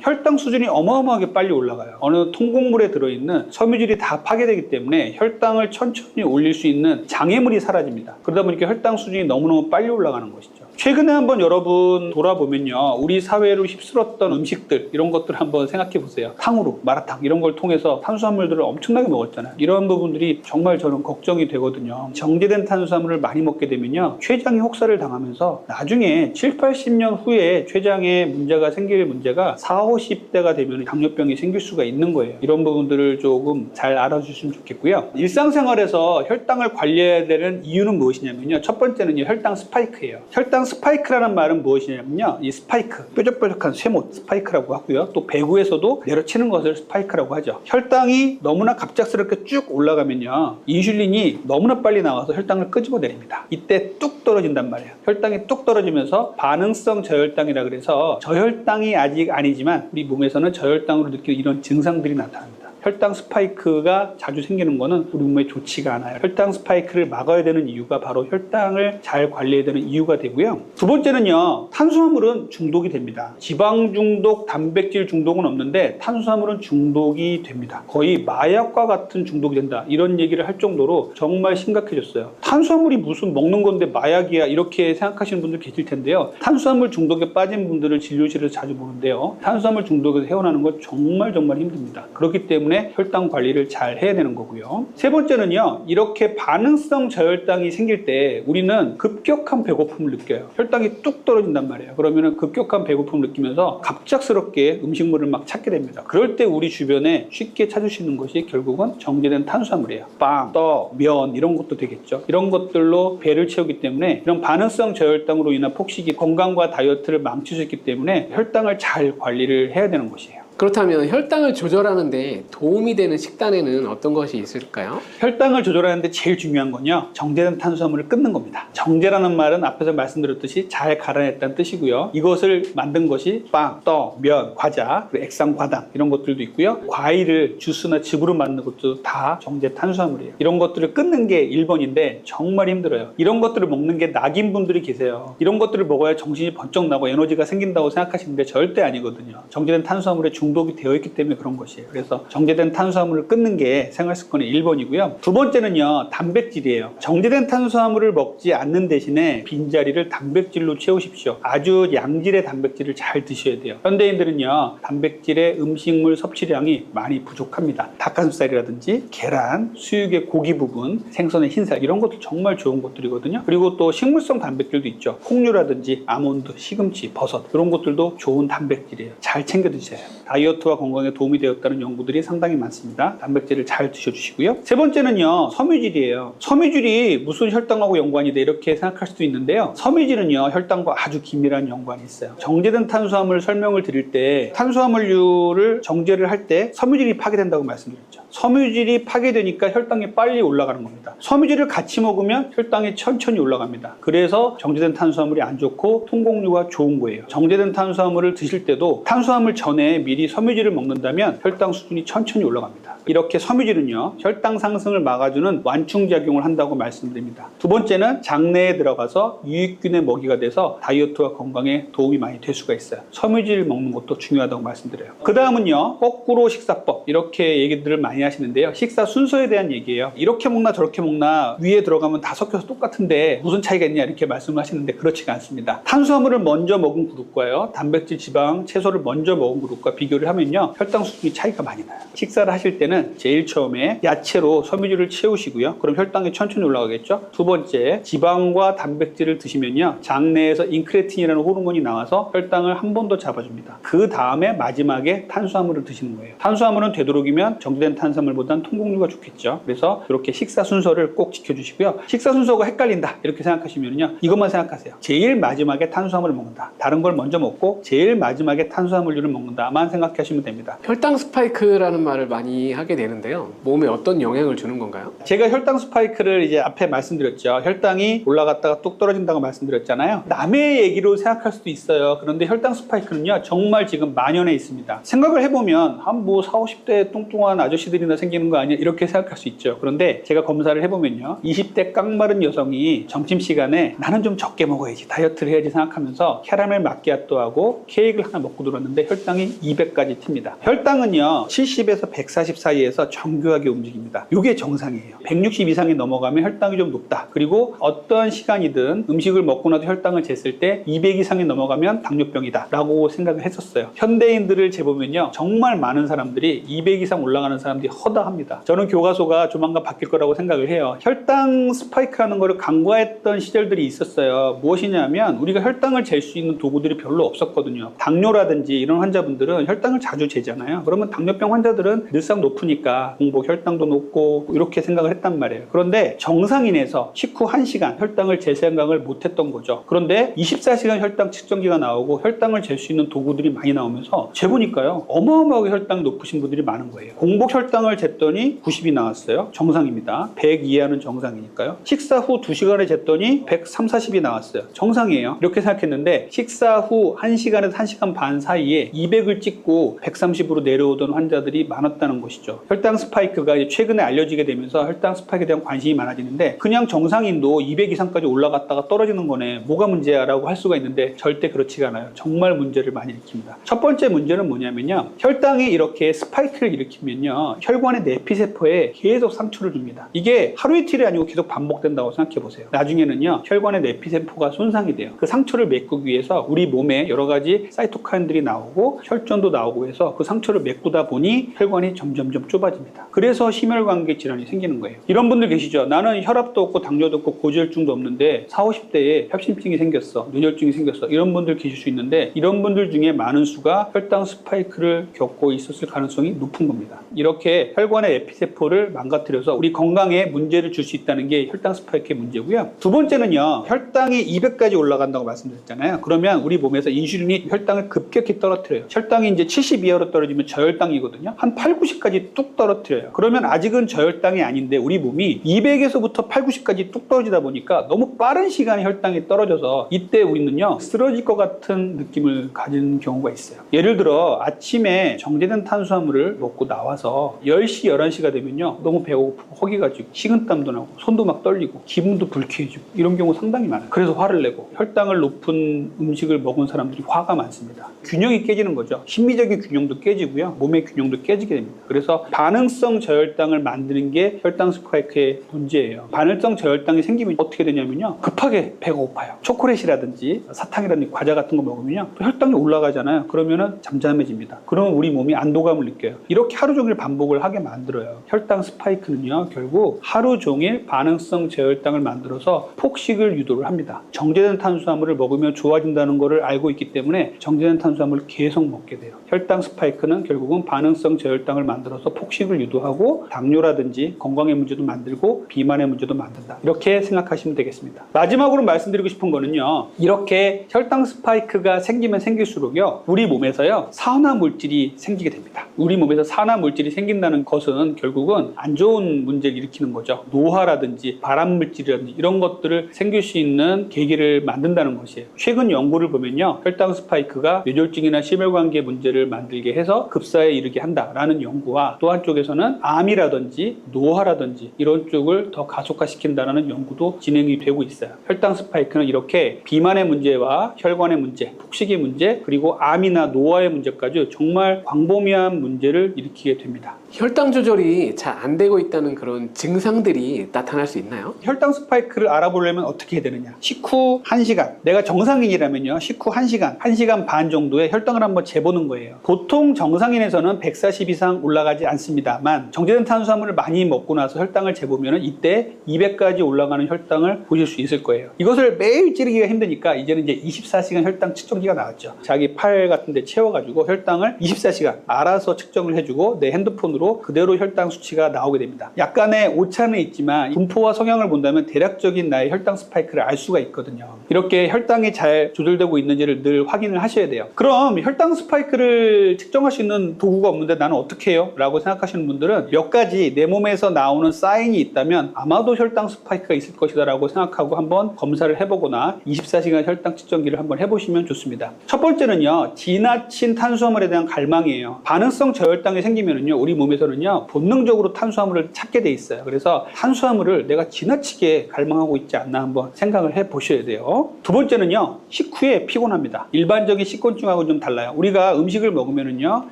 혈당 수준이 어마어마하게 빨리 올라가요. 어느 통곡물에 들어있는 섬유질이 다 파괴되기 때문에 혈당을 천천히 올릴 수 있는 장애물이 사라집니다. 그러다 보니까 혈당 수준이 너무너무 빨리 올라가는 것이죠. 최근에 한번 여러분 돌아보면요, 우리 사회로 휩쓸었던 음식들, 이런 것들 한번 생각해 보세요. 탕후루, 마라탕 이런 걸 통해서 탄수화물들을 엄청나게 먹었잖아요. 이런 부분들이 정말 저는 걱정이 되거든요. 정제된 탄수화물을 많이 먹게 되면요, 췌장이 혹사를 당하면서 나중에 7, 80년 후에 췌장에 문제가 생길 문제가 40, 50대가 되면 당뇨병이 생길 수가 있는 거예요. 이런 부분들을 조금 잘 알아주시면 좋겠고요. 일상생활에서 혈당을 관리해야 되는 이유는 무엇이냐면요, 첫 번째는 혈당 스파이크예요. 혈당 스파이크라는 말은 무엇이냐면요, 이 스파이크, 뾰족뾰족한 쇠못, 스파이크라고 하고요. 또 배구에서도 내려치는 것을 스파이크라고 하죠. 혈당이 너무나 갑작스럽게 쭉 올라가면요, 인슐린이 너무나 빨리 나와서 혈당을 끄집어 내립니다. 이때 뚝 떨어진단 말이에요. 혈당이 뚝 떨어지면서 반응성 저혈당이라 그래서 저혈당이 아직 아니지만 우리 몸에서는 저혈당으로 느끼는 이런 증상들이 나타납니다. 혈당 스파이크가 자주 생기는 것은 우리 몸에 좋지가 않아요. 혈당 스파이크를 막아야 되는 이유가 바로 혈당을 잘 관리해야 되는 이유가 되고요. 두 번째는요, 탄수화물은 중독이 됩니다. 지방 중독, 단백질 중독은 없는데 탄수화물은 중독이 됩니다. 거의 마약과 같은 중독이 된다, 이런 얘기를 할 정도로 정말 심각해졌어요. 탄수화물이 무슨 먹는 건데 마약이야, 이렇게 생각하시는 분들 계실 텐데요. 탄수화물 중독에 빠진 분들을 진료실에서 자주 보는데요, 탄수화물 중독에서 헤어나는 건 정말 힘듭니다. 그렇기 때문에 혈당 관리를 잘 해야 되는 거고요. 세 번째는요, 이렇게 반응성 저혈당이 생길 때 우리는 급격한 배고픔을 느껴요. 혈당이 뚝 떨어진단 말이에요. 그러면 급격한 배고픔을 느끼면서 갑작스럽게 음식물을 막 찾게 됩니다. 그럴 때 우리 주변에 쉽게 찾을 수 있는 것이 결국은 정제된 탄수화물이에요. 빵, 떡, 면 이런 것도 되겠죠. 이런 것들로 배를 채우기 때문에 이런 반응성 저혈당으로 인한 폭식이 건강과 다이어트를 망칠 수 있기 때문에 혈당을 잘 관리를 해야 되는 것이에요. 그렇다면 혈당을 조절하는데 도움이 되는 식단에는 어떤 것이 있을까요? 혈당을 조절하는데 제일 중요한 건요, 정제된 탄수화물을 끊는 겁니다. 정제라는 말은 앞에서 말씀드렸듯이 잘 갈아냈다는 뜻이고요. 이것을 만든 것이 빵, 떡, 면, 과자, 그리고 액상과당 이런 것들도 있고요. 과일을 주스나 즙으로 만든 것도 다 정제 탄수화물이에요. 이런 것들을 끊는 게 1번인데 정말 힘들어요. 이런 것들을 먹는 게 낙인 분들이 계세요. 이런 것들을 먹어야 정신이 번쩍 나고 에너지가 생긴다고 생각하시는데 절대 아니거든요. 정제된 탄수화물의 중독이 되어 있기 때문에 그런 것이에요. 그래서 정제된 탄수화물을 끊는 게 생활습관의 1번이고요. 두 번째는요, 단백질이에요. 정제된 탄수화물을 먹지 않는 대신에 빈자리를 단백질로 채우십시오. 아주 양질의 단백질을 잘 드셔야 돼요. 현대인들은요, 단백질의 음식물 섭취량이 많이 부족합니다. 닭가슴살이라든지 계란, 수육의 고기 부분, 생선의 흰살 이런 것도 정말 좋은 것들이거든요. 그리고 또 식물성 단백질도 있죠. 콩류라든지 아몬드, 시금치, 버섯 이런 것들도 좋은 단백질이에요. 잘 챙겨 드셔야 해요. 다이어트와 건강에 도움이 되었다는 연구들이 상당히 많습니다. 단백질을 잘 드셔주시고요. 세 번째는요, 섬유질이에요. 섬유질이 무슨 혈당하고 연관이 돼 이렇게 생각할 수도 있는데요, 섬유질은요, 혈당과 아주 긴밀한 연관이 있어요. 정제된 탄수화물 설명을 드릴 때 탄수화물류를 정제를 할 때 섬유질이 파괴된다고 말씀드렸죠. 섬유질이 파괴되니까 혈당이 빨리 올라가는 겁니다. 섬유질을 같이 먹으면 혈당이 천천히 올라갑니다. 그래서 정제된 탄수화물이 안 좋고 통곡류가 좋은 거예요. 정제된 탄수화물을 드실 때도 탄수화물 전에 미리 섬유질을 먹는다면 혈당 수준이 천천히 올라갑니다. 이렇게 섬유질은요, 혈당 상승을 막아주는 완충작용을 한다고 말씀드립니다. 두 번째는 장내에 들어가서 유익균의 먹이가 돼서 다이어트와 건강에 도움이 많이 될 수가 있어요. 섬유질 먹는 것도 중요하다고 말씀드려요. 그 다음은요, 거꾸로 식사법 이렇게 얘기들을 많이 하시는데요, 식사 순서에 대한 얘기예요. 이렇게 먹나 저렇게 먹나 위에 들어가면 다 섞여서 똑같은데 무슨 차이가 있냐 이렇게 말씀하시는데 그렇지가 않습니다. 탄수화물을 먼저 먹은 그룹과요, 단백질, 지방, 채소를 먼저 먹은 그룹과 비교를 하면요, 혈당 수준이 차이가 많이 나요. 식사를 하실 때는 제일 처음에 야채로 섬유질을 채우시고요. 그럼 혈당이 천천히 올라가겠죠. 두 번째, 지방과 단백질을 드시면요, 장내에서 인크레틴이라는 호르몬이 나와서 혈당을 한 번 더 잡아줍니다. 그 다음에 마지막에 탄수화물을 드시는 거예요. 탄수화물은 되도록이면 정제된 탄수화물 탄수화물보다는 통곡류가 좋겠죠. 그래서 이렇게 식사 순서를 꼭 지켜주시고요. 식사 순서가 헷갈린다 이렇게 생각하시면요, 이것만 생각하세요. 제일 마지막에 탄수화물을 먹는다, 다른 걸 먼저 먹고 제일 마지막에 탄수화물류를 먹는다만 생각하시면 됩니다. 혈당 스파이크라는 말을 많이 하게 되는데요. 몸에 어떤 영향을 주는 건가요? 제가 혈당 스파이크를 이제 앞에 말씀드렸죠. 혈당이 올라갔다가 뚝 떨어진다고 말씀드렸잖아요. 남의 얘기로 생각할 수도 있어요. 그런데 혈당 스파이크는요, 정말 지금 만연해 있습니다. 생각을 해보면 한 뭐 40, 50대 뚱뚱한 아저씨들이나 생기는 거 아니야 이렇게 생각할 수 있죠. 그런데 제가 검사를 해보면요, 20대 깡마른 여성이 점심시간에 나는 좀 적게 먹어야지, 다이어트를 해야지 생각하면서 캐러멜 마끼아또하고 케이크를 하나 먹고 들었는데 혈당이 200까지 튑니다. 혈당은요 70에서 140 사이에서 정교하게 움직입니다. 이게 정상이에요. 160 이상이 넘어가면 혈당이 좀 높다. 그리고 어떤 시간이든 음식을 먹고 나도 혈당을 쟀을 때 200 이상이 넘어가면 당뇨병이다 라고 생각을 했었어요. 현대인들을 재보면요, 정말 많은 사람들이 200 이상 올라가는 사람들이 허다합니다. 저는 교과서가 조만간 바뀔 거라고 생각을 해요. 혈당 스파이크라는 거를 간과했던 시절들이 있었어요. 무엇이냐면 우리가 혈당을 잴 수 있는 도구들이 별로 없었거든요. 당뇨라든지 이런 환자분들은 혈당을 자주 재잖아요. 그러면 당뇨병 환자들은 늘상 높으니까 공복 혈당도 높고 이렇게 생각을 했단 말이에요. 그런데 정상인에서 식후 1시간 혈당을 잴 생각을 못했던 거죠. 그런데 24시간 혈당 측정기가 나오고 혈당을 잴 수 있는 도구들이 많이 나오면서 재보니까요, 어마어마하게 혈당이 높으신 분들이 많은 거예요. 공복 혈당을 쟀더니 90이 나왔어요. 정상입니다. 100 이하는 정상이니까요. 식사 후 2시간에 쟀더니 130, 40이 나왔어요. 정상이에요. 이렇게 생각했는데 식사 후 1시간에서 1시간 반 사이에 200을 찍고 130으로 내려오던 환자들이 많았다는 것이죠. 혈당 스파이크가 이제 최근에 알려지게 되면서 혈당 스파이크에 대한 관심이 많아지는데, 그냥 정상인도 200 이상까지 올라갔다가 떨어지는 거네, 뭐가 문제야 라고 할 수가 있는데 절대 그렇지가 않아요. 정말 문제를 많이 일으킵니다. 첫 번째 문제는 뭐냐면요, 혈당이 이렇게 스파이크를 일으키면요, 혈관의 내피세포에 계속 상처를 줍니다. 이게 하루 이틀이 아니고 계속 반복된다고 생각해 보세요. 나중에는요, 혈관의 내피세포가 손상이 돼요. 그 상처를 메꾸기 위해서 우리 몸에 여러 가지 사이토카인들이 나오고 혈전도 나오고 해서 그 상처를 메꾸다 보니 혈관이 점점점 좁아집니다. 그래서 심혈관계 질환이 생기는 거예요. 이런 분들 계시죠? 나는 혈압도 없고 당뇨도 없고 고지혈증도 없는데 40, 50대에 협심증이 생겼어, 뇌혈증이 생겼어, 이런 분들 계실 수 있는데, 이런 분들 중에 많은 수가 혈당 스파이크를 겪고 있었을 가능성이 높은 겁니다. 이렇게 혈관의 에피세포를 망가뜨려서 우리 건강에 문제를 줄 수 있다는 게 혈당 스파이크의 문제고요. 두 번째는요, 혈당이 200까지 올라간다고 말씀드렸잖아요. 그러면 우리 몸에서 인슐린이 혈당을 급격히 떨어뜨려요. 혈당이 이제 70 이하로 떨어지면 저혈당이거든요. 한 8, 90까지 뚝 떨어뜨려요. 그러면 아직은 저혈당이 아닌데 우리 몸이 200에서부터 8, 90까지 뚝 떨어지다 보니까 너무 빠른 시간에 혈당이 떨어져서 이때 우리는요, 쓰러질 것 같은 느낌을 가지는 경우가 있어요. 예를 들어 아침에 정제된 탄수화물을 먹고 나와서 10시, 11시가 되면요, 너무 배고프고 허기가 지고 식은땀도 나고 손도 막 떨리고 기분도 불쾌해지고 이런 경우 상당히 많아요. 그래서 화를 내고 혈당을 높은 음식을 먹은 사람들이 화가 많습니다. 균형이 깨지는 거죠. 심리적인 균형도 깨지고요, 몸의 균형도 깨지게 됩니다. 그래서 반응성 저혈당을 만드는 게 혈당 스파이크의 문제예요. 반응성 저혈당이 생기면 어떻게 되냐면요, 급하게 배가 고파요. 초콜릿이라든지 사탕이라든지 과자 같은 거 먹으면요, 또 혈당이 올라가잖아요. 그러면은 잠잠해집니다. 그러면 우리 몸이 안도감을 느껴요. 이렇게 하루 종일 반복을 하게 만들어요. 혈당 스파이크는요, 결국 하루 종일 반응성 저혈당을 만들어서 폭식을 유도를 합니다. 정제된 탄수화물을 먹으면 좋아진다는 것을 알고 있기 때문에 정제된 탄수화물을 계속 먹게 돼요. 혈당 스파이크는 결국은 반응성 저혈당을 만들어서 폭식을 유도하고 당뇨라든지 건강의 문제도 만들고 비만의 문제도 만든다, 이렇게 생각하시면 되겠습니다. 마지막으로 말씀드리고 싶은 거는요, 이렇게 혈당 스파이크가 생기면 생길수록요, 우리 몸에서요, 산화 물질이 생기게 됩니다. 우리 몸에서 산화 물질이 생긴다는 것은 결국은 안 좋은 문제를 일으키는 거죠. 노화라든지 발암 물질이라든지 이런 것들을 생길 수 있는 계기를 만든다는 것이에요. 최근 연구를 보면요, 혈당 스파이크가 뇌졸중이나 심혈관계 문제를 만들게 해서 급사에 이르게 한다라는 연구와, 또 한쪽에서는 암이라든지 노화라든지 이런 쪽을 더 가속화시킨다는 연구도 진행이 되고 있어요. 혈당 스파이크는 이렇게 비만의 문제와 혈관의 문제, 폭식의 문제, 그리고 암이나 노화의 문제까지 정말 광범위한 문제를 일으키게 됩니다. 혈당 조절이 잘 안 되고 있다는 그런 증상들이 나타날 수 있나요? 혈당 스파이크를 알아보려면 어떻게 해야 되느냐, 식후 1시간, 내가 정상인이라면요, 식후 1시간, 1시간 반 정도의 혈당을 한번 재보는 거예요. 보통 정상인에서는 140 이상 올라가지 않습니다만, 정제된 탄수화물을 많이 먹고 나서 혈당을 재보면 이때 200까지 올라가는 혈당을 보실 수 있을 거예요. 이것을 매일 찌르기가 힘드니까 이제는 이제 24시간 혈당 측정기가 나왔죠. 자기 팔 같은 데 채워가지고 혈당을 24시간 알아서 측정을 해주고 내 핸드폰으로 기준으로 그대로 혈당 수치가 나오게 됩니다. 약간의 오차는 있지만 분포와 성향을 본다면 대략적인 나의 혈당 스파이크를 알 수가 있거든요. 이렇게 혈당이 잘 조절되고 있는지를 늘 확인을 하셔야 돼요. 그럼 혈당 스파이크를 측정할 수 있는 도구가 없는데 나는 어떻게 해요? 라고 생각하시는 분들은 몇 가지 내 몸에서 나오는 사인이 있다면 아마도 혈당 스파이크가 있을 것이다 라고 생각하고 한번 검사를 해보거나 24시간 혈당 측정기를 한번 해보시면 좋습니다. 첫 번째는요, 지나친 탄수화물에 대한 갈망이에요. 반응성 저혈당이 생기면은요, 우리 몸에서는요 본능적으로 탄수화물을 찾게 돼 있어요. 그래서 탄수화물을 내가 지나치게 갈망하고 있지 않나 한번 생각을 해보셔야 돼요. 두 번째는요, 식후에 피곤합니다. 일반적인 식곤증하고 좀 달라요. 우리가 음식을 먹으면은요,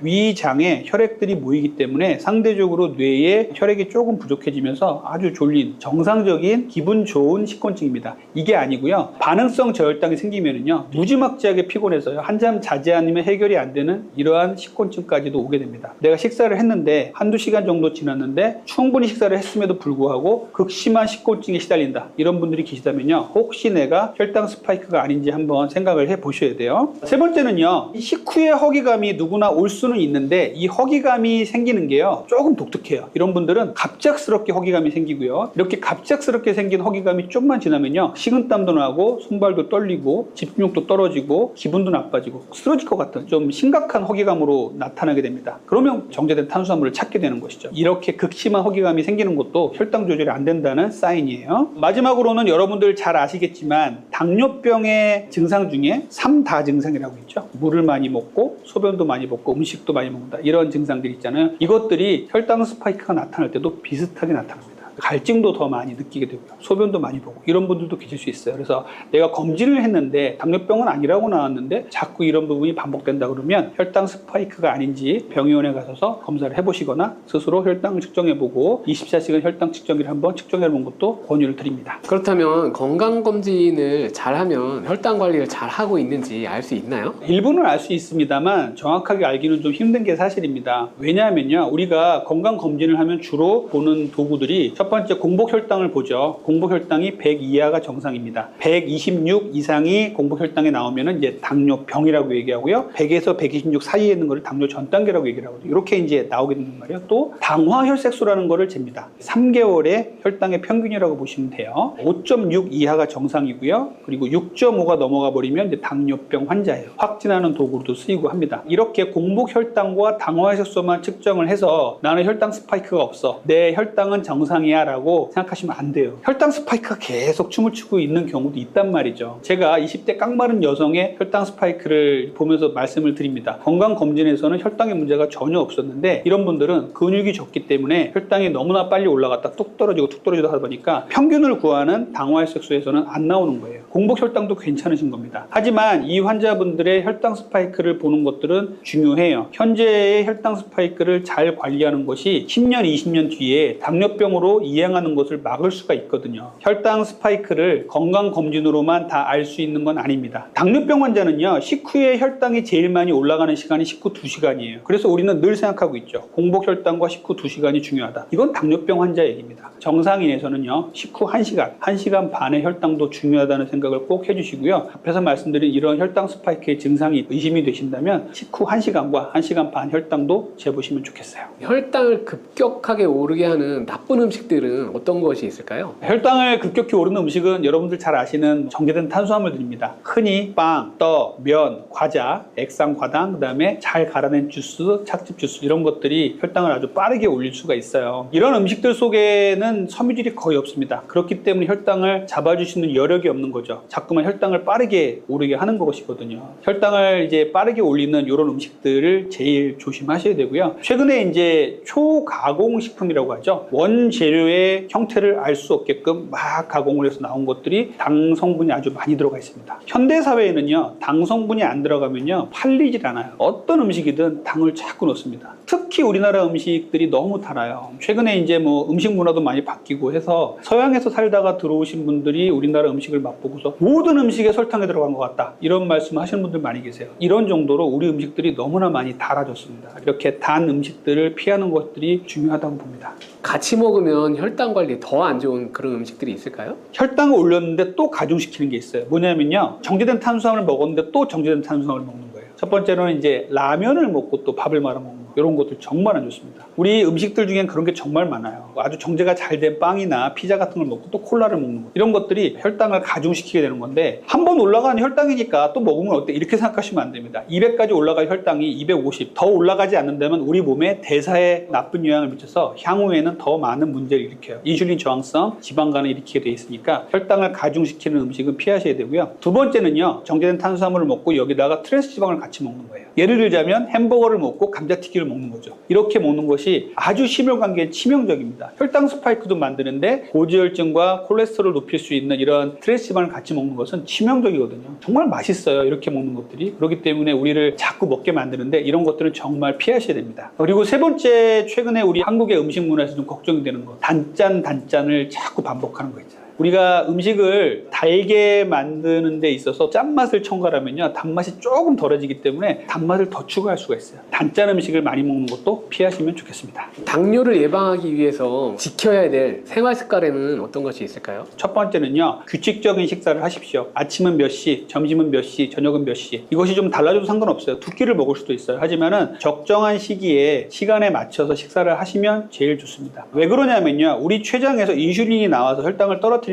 위장에 혈액들이 모이기 때문에 상대적으로 뇌에 혈액이 조금 부족해지면서 아주 졸린 정상적인 기분 좋은 식곤증입니다. 이게 아니고요, 반응성 저혈당이 생기면은요, 무지막지하게 피곤해서요, 한잠 자지 않으면 해결이 안 되는 이러한 식곤증까지도 오게 됩니다. 내가 식사를 했는데 한두 시간 정도 지났는데 충분히 식사를 했음에도 불구하고 극심한 식곤증에 시달린다, 이런 분들이 계시다면요, 혹시 내가 혈당 스파이크가 아닌지 한번 생각을 해 보셔야 돼요. 세 번째는요, 이 식후에 허기감이 누구나 올 수는 있는데 이 허기감이 생기는 게요, 조금 독특해요. 이런 분들은 갑작스럽게 허기감이 생기고요, 이렇게 갑작스럽게 생긴 허기감이 좀만 지나면요, 식은땀도 나고 손발도 떨리고 집중력도 떨어지고 기분도 나빠지고 쓰러질 것 같은 좀 심각한 허기감으로 나타나게 됩니다. 그러면 정제된 탄수화물을 찾게 되는 것이죠. 이렇게 극심한 허기감이 생기는 것도 혈당 조절이 안 된다는 사인이에요. 마지막으로는 여러분들 잘 아시겠지만 당뇨병의 증상 중에 3다 증상이라고 있죠. 물을 많이 먹고 소변도 많이 먹고 음식도 많이 먹는다, 이런 증상들이 있잖아요. 이것들이 혈당 스파이크가 나타날 때도 비슷하게 나타납니다. 갈증도 더 많이 느끼게 되고요, 소변도 많이 보고, 이런 분들도 계실 수 있어요. 그래서 내가 검진을 했는데 당뇨병은 아니라고 나왔는데 자꾸 이런 부분이 반복된다 그러면 혈당 스파이크가 아닌지 병의원에 가셔서 검사를 해보시거나 스스로 혈당을 측정해보고 24시간 혈당 측정기를 한번 측정해보는 것도 권유를 드립니다. 그렇다면 건강검진을 잘하면 혈당 관리를 잘하고 있는지 알 수 있나요? 일부는 알 수 있습니다만 정확하게 알기는 좀 힘든 게 사실입니다. 왜냐하면요, 우리가 건강검진을 하면 주로 보는 도구들이 첫 번째 공복혈당을 보죠. 공복혈당이 100 이하가 정상입니다. 126 이상이 공복혈당에 나오면 이제 당뇨병이라고 얘기하고요, 100에서 126 사이에 있는 것을 당뇨 전 단계라고 얘기를 하거든요. 이렇게 이제 나오게 되는 말이에요. 또 당화혈색소라는 거를 잽니다. 3개월의 혈당의 평균이라고 보시면 돼요. 5.6 이하가 정상이고요, 그리고 6.5가 넘어가 버리면 이제 당뇨병 환자예요. 확진하는 도구로도 쓰이고 합니다. 이렇게 공복혈당과 당화혈색소만 측정을 해서 나는 혈당 스파이크가 없어, 내 혈당은 정상이야 라고 생각하시면 안 돼요. 혈당 스파이크가 계속 춤을 추고 있는 경우도 있단 말이죠. 제가 20대 깡마른 여성의 혈당 스파이크를 보면서 말씀을 드립니다. 건강검진에서는 혈당의 문제가 전혀 없었는데 이런 분들은 근육이 적기 때문에 혈당이 너무나 빨리 올라갔다 뚝 떨어지고 뚝 떨어지다 하다 보니까 평균을 구하는 당화혈색소에서는 안 나오는 거예요. 공복혈당도 괜찮으신 겁니다. 하지만 이 환자분들의 혈당 스파이크를 보는 것들은 중요해요. 현재의 혈당 스파이크를 잘 관리하는 것이 10년, 20년 뒤에 당뇨병으로 이행하는 것을 막을 수가 있거든요. 혈당 스파이크를 건강검진으로만 다 알 수 있는 건 아닙니다. 당뇨병 환자는요, 식후에 혈당이 제일 많이 올라가는 시간이 식후 2시간이에요. 그래서 우리는 늘 생각하고 있죠. 공복혈당과 식후 2시간이 중요하다. 이건 당뇨병 환자 얘기입니다. 정상인에서는요, 식후 1시간, 1시간 반의 혈당도 중요하다는 생각을 꼭 해주시고요. 앞에서 말씀드린 이런 혈당 스파이크의 증상이 의심이 되신다면 식후 1시간과 1시간 반 혈당도 재보시면 좋겠어요. 혈당을 급격하게 오르게 하는 나쁜 음식들은 어떤 것이 있을까요? 혈당을 급격히 오르는 음식은 여러분들 잘 아시는 정제된 탄수화물들입니다. 흔히 빵, 떡, 면, 과자, 액상과당, 그 다음에 잘 갈아낸 주스, 찻즙 주스, 이런 것들이 혈당을 아주 빠르게 올릴 수가 있어요. 이런 음식들 속에는 섬유질이 거의 없습니다. 그렇기 때문에 혈당을 잡아주시는 여력이 없는 거죠. 자꾸만 혈당을 빠르게 오르게 하는 것이거든요. 혈당을 이제 빠르게 올리는 이런 음식들을 제일 조심하셔야 되고요. 최근에 이제 초가공식품이라고 하죠. 원재료의 형태를 알 수 없게끔 막 가공을 해서 나온 것들이 당 성분이 아주 많이 들어가 있습니다. 현대사회에는요, 당 성분이 안 들어가면요, 팔리질 않아요. 어떤 음식이든 당을 자꾸 넣습니다. 특히 우리나라 음식들이 너무 달아요. 최근에 이제 뭐 음식 문화도 많이 바뀌고 해서 서양에서 살다가 들어오신 분들이 우리나라 음식을 맛보고서 모든 음식에 설탕이 들어간 것 같다, 이런 말씀을 하시는 분들 많이 계세요. 이런 정도로 우리 음식들이 너무나 많이 달아졌습니다. 이렇게 단 음식들을 피하는 것들이 중요하다고 봅니다. 같이 먹으면 혈당 관리에 더 안 좋은 그런 음식들이 있을까요? 혈당을 올렸는데 또 가중시키는 게 있어요. 뭐냐면요, 정제된 탄수화물을 먹었는데 또 정제된 탄수화물을 먹는 거예요. 첫 번째로는 이제 라면을 먹고 또 밥을 말아 먹는 거예요. 이런 것들 정말 안 좋습니다. 우리 음식들 중엔 그런 게 정말 많아요. 아주 정제가 잘 된 빵이나 피자 같은 걸 먹고 또 콜라를 먹는 것, 이런 것들이 혈당을 가중시키게 되는 건데, 한번 올라가는 혈당이니까 또 먹으면 어때? 이렇게 생각하시면 안 됩니다. 200까지 올라갈 혈당이 250, 더 올라가지 않는다면 우리 몸에 대사에 나쁜 영향을 미쳐서 향후에는 더 많은 문제를 일으켜요. 인슐린 저항성 지방간을 일으키게 돼 있으니까 혈당을 가중시키는 음식은 피하셔야 되고요. 두 번째는요, 정제된 탄수화물을 먹고 여기다가 트랜스 지방을 같이 먹는 거예요. 예를 들자면 햄버거를 먹고 감자튀김을 먹는 거죠. 이렇게 먹는 것이 아주 심혈관계에 치명적입니다. 혈당 스파이크도 만드는데 고지혈증과 콜레스테롤을 높일 수 있는 이런 트랜스 지방을 같이 먹는 것은 치명적이거든요. 정말 맛있어요, 이렇게 먹는 것들이. 그렇기 때문에 우리를 자꾸 먹게 만드는데 이런 것들은 정말 피하셔야 됩니다. 그리고 세 번째, 최근에 우리 한국의 음식 문화에서 좀 걱정이 되는 거, 단짠을 자꾸 반복하는 거 있잖아요. 우리가 음식을 달게 만드는 데 있어서 짠맛을 첨가하면요, 단맛이 조금 덜해지기 때문에 단맛을 더 추가할 수가 있어요. 단짠 음식을 많이 먹는 것도 피하시면 좋겠습니다. 당뇨를 예방하기 위해서 지켜야 될 생활 습관에는 어떤 것이 있을까요? 첫 번째는요, 규칙적인 식사를 하십시오. 아침은 몇 시, 점심은 몇 시, 저녁은 몇 시. 이것이 좀 달라져도 상관없어요. 두 끼를 먹을 수도 있어요. 하지만은 적정한 시기에 시간에 맞춰서 식사를 하시면 제일 좋습니다. 왜 그러냐면요, 우리 췌장에서 인슐린이 나와서 혈당을 떨어뜨리는데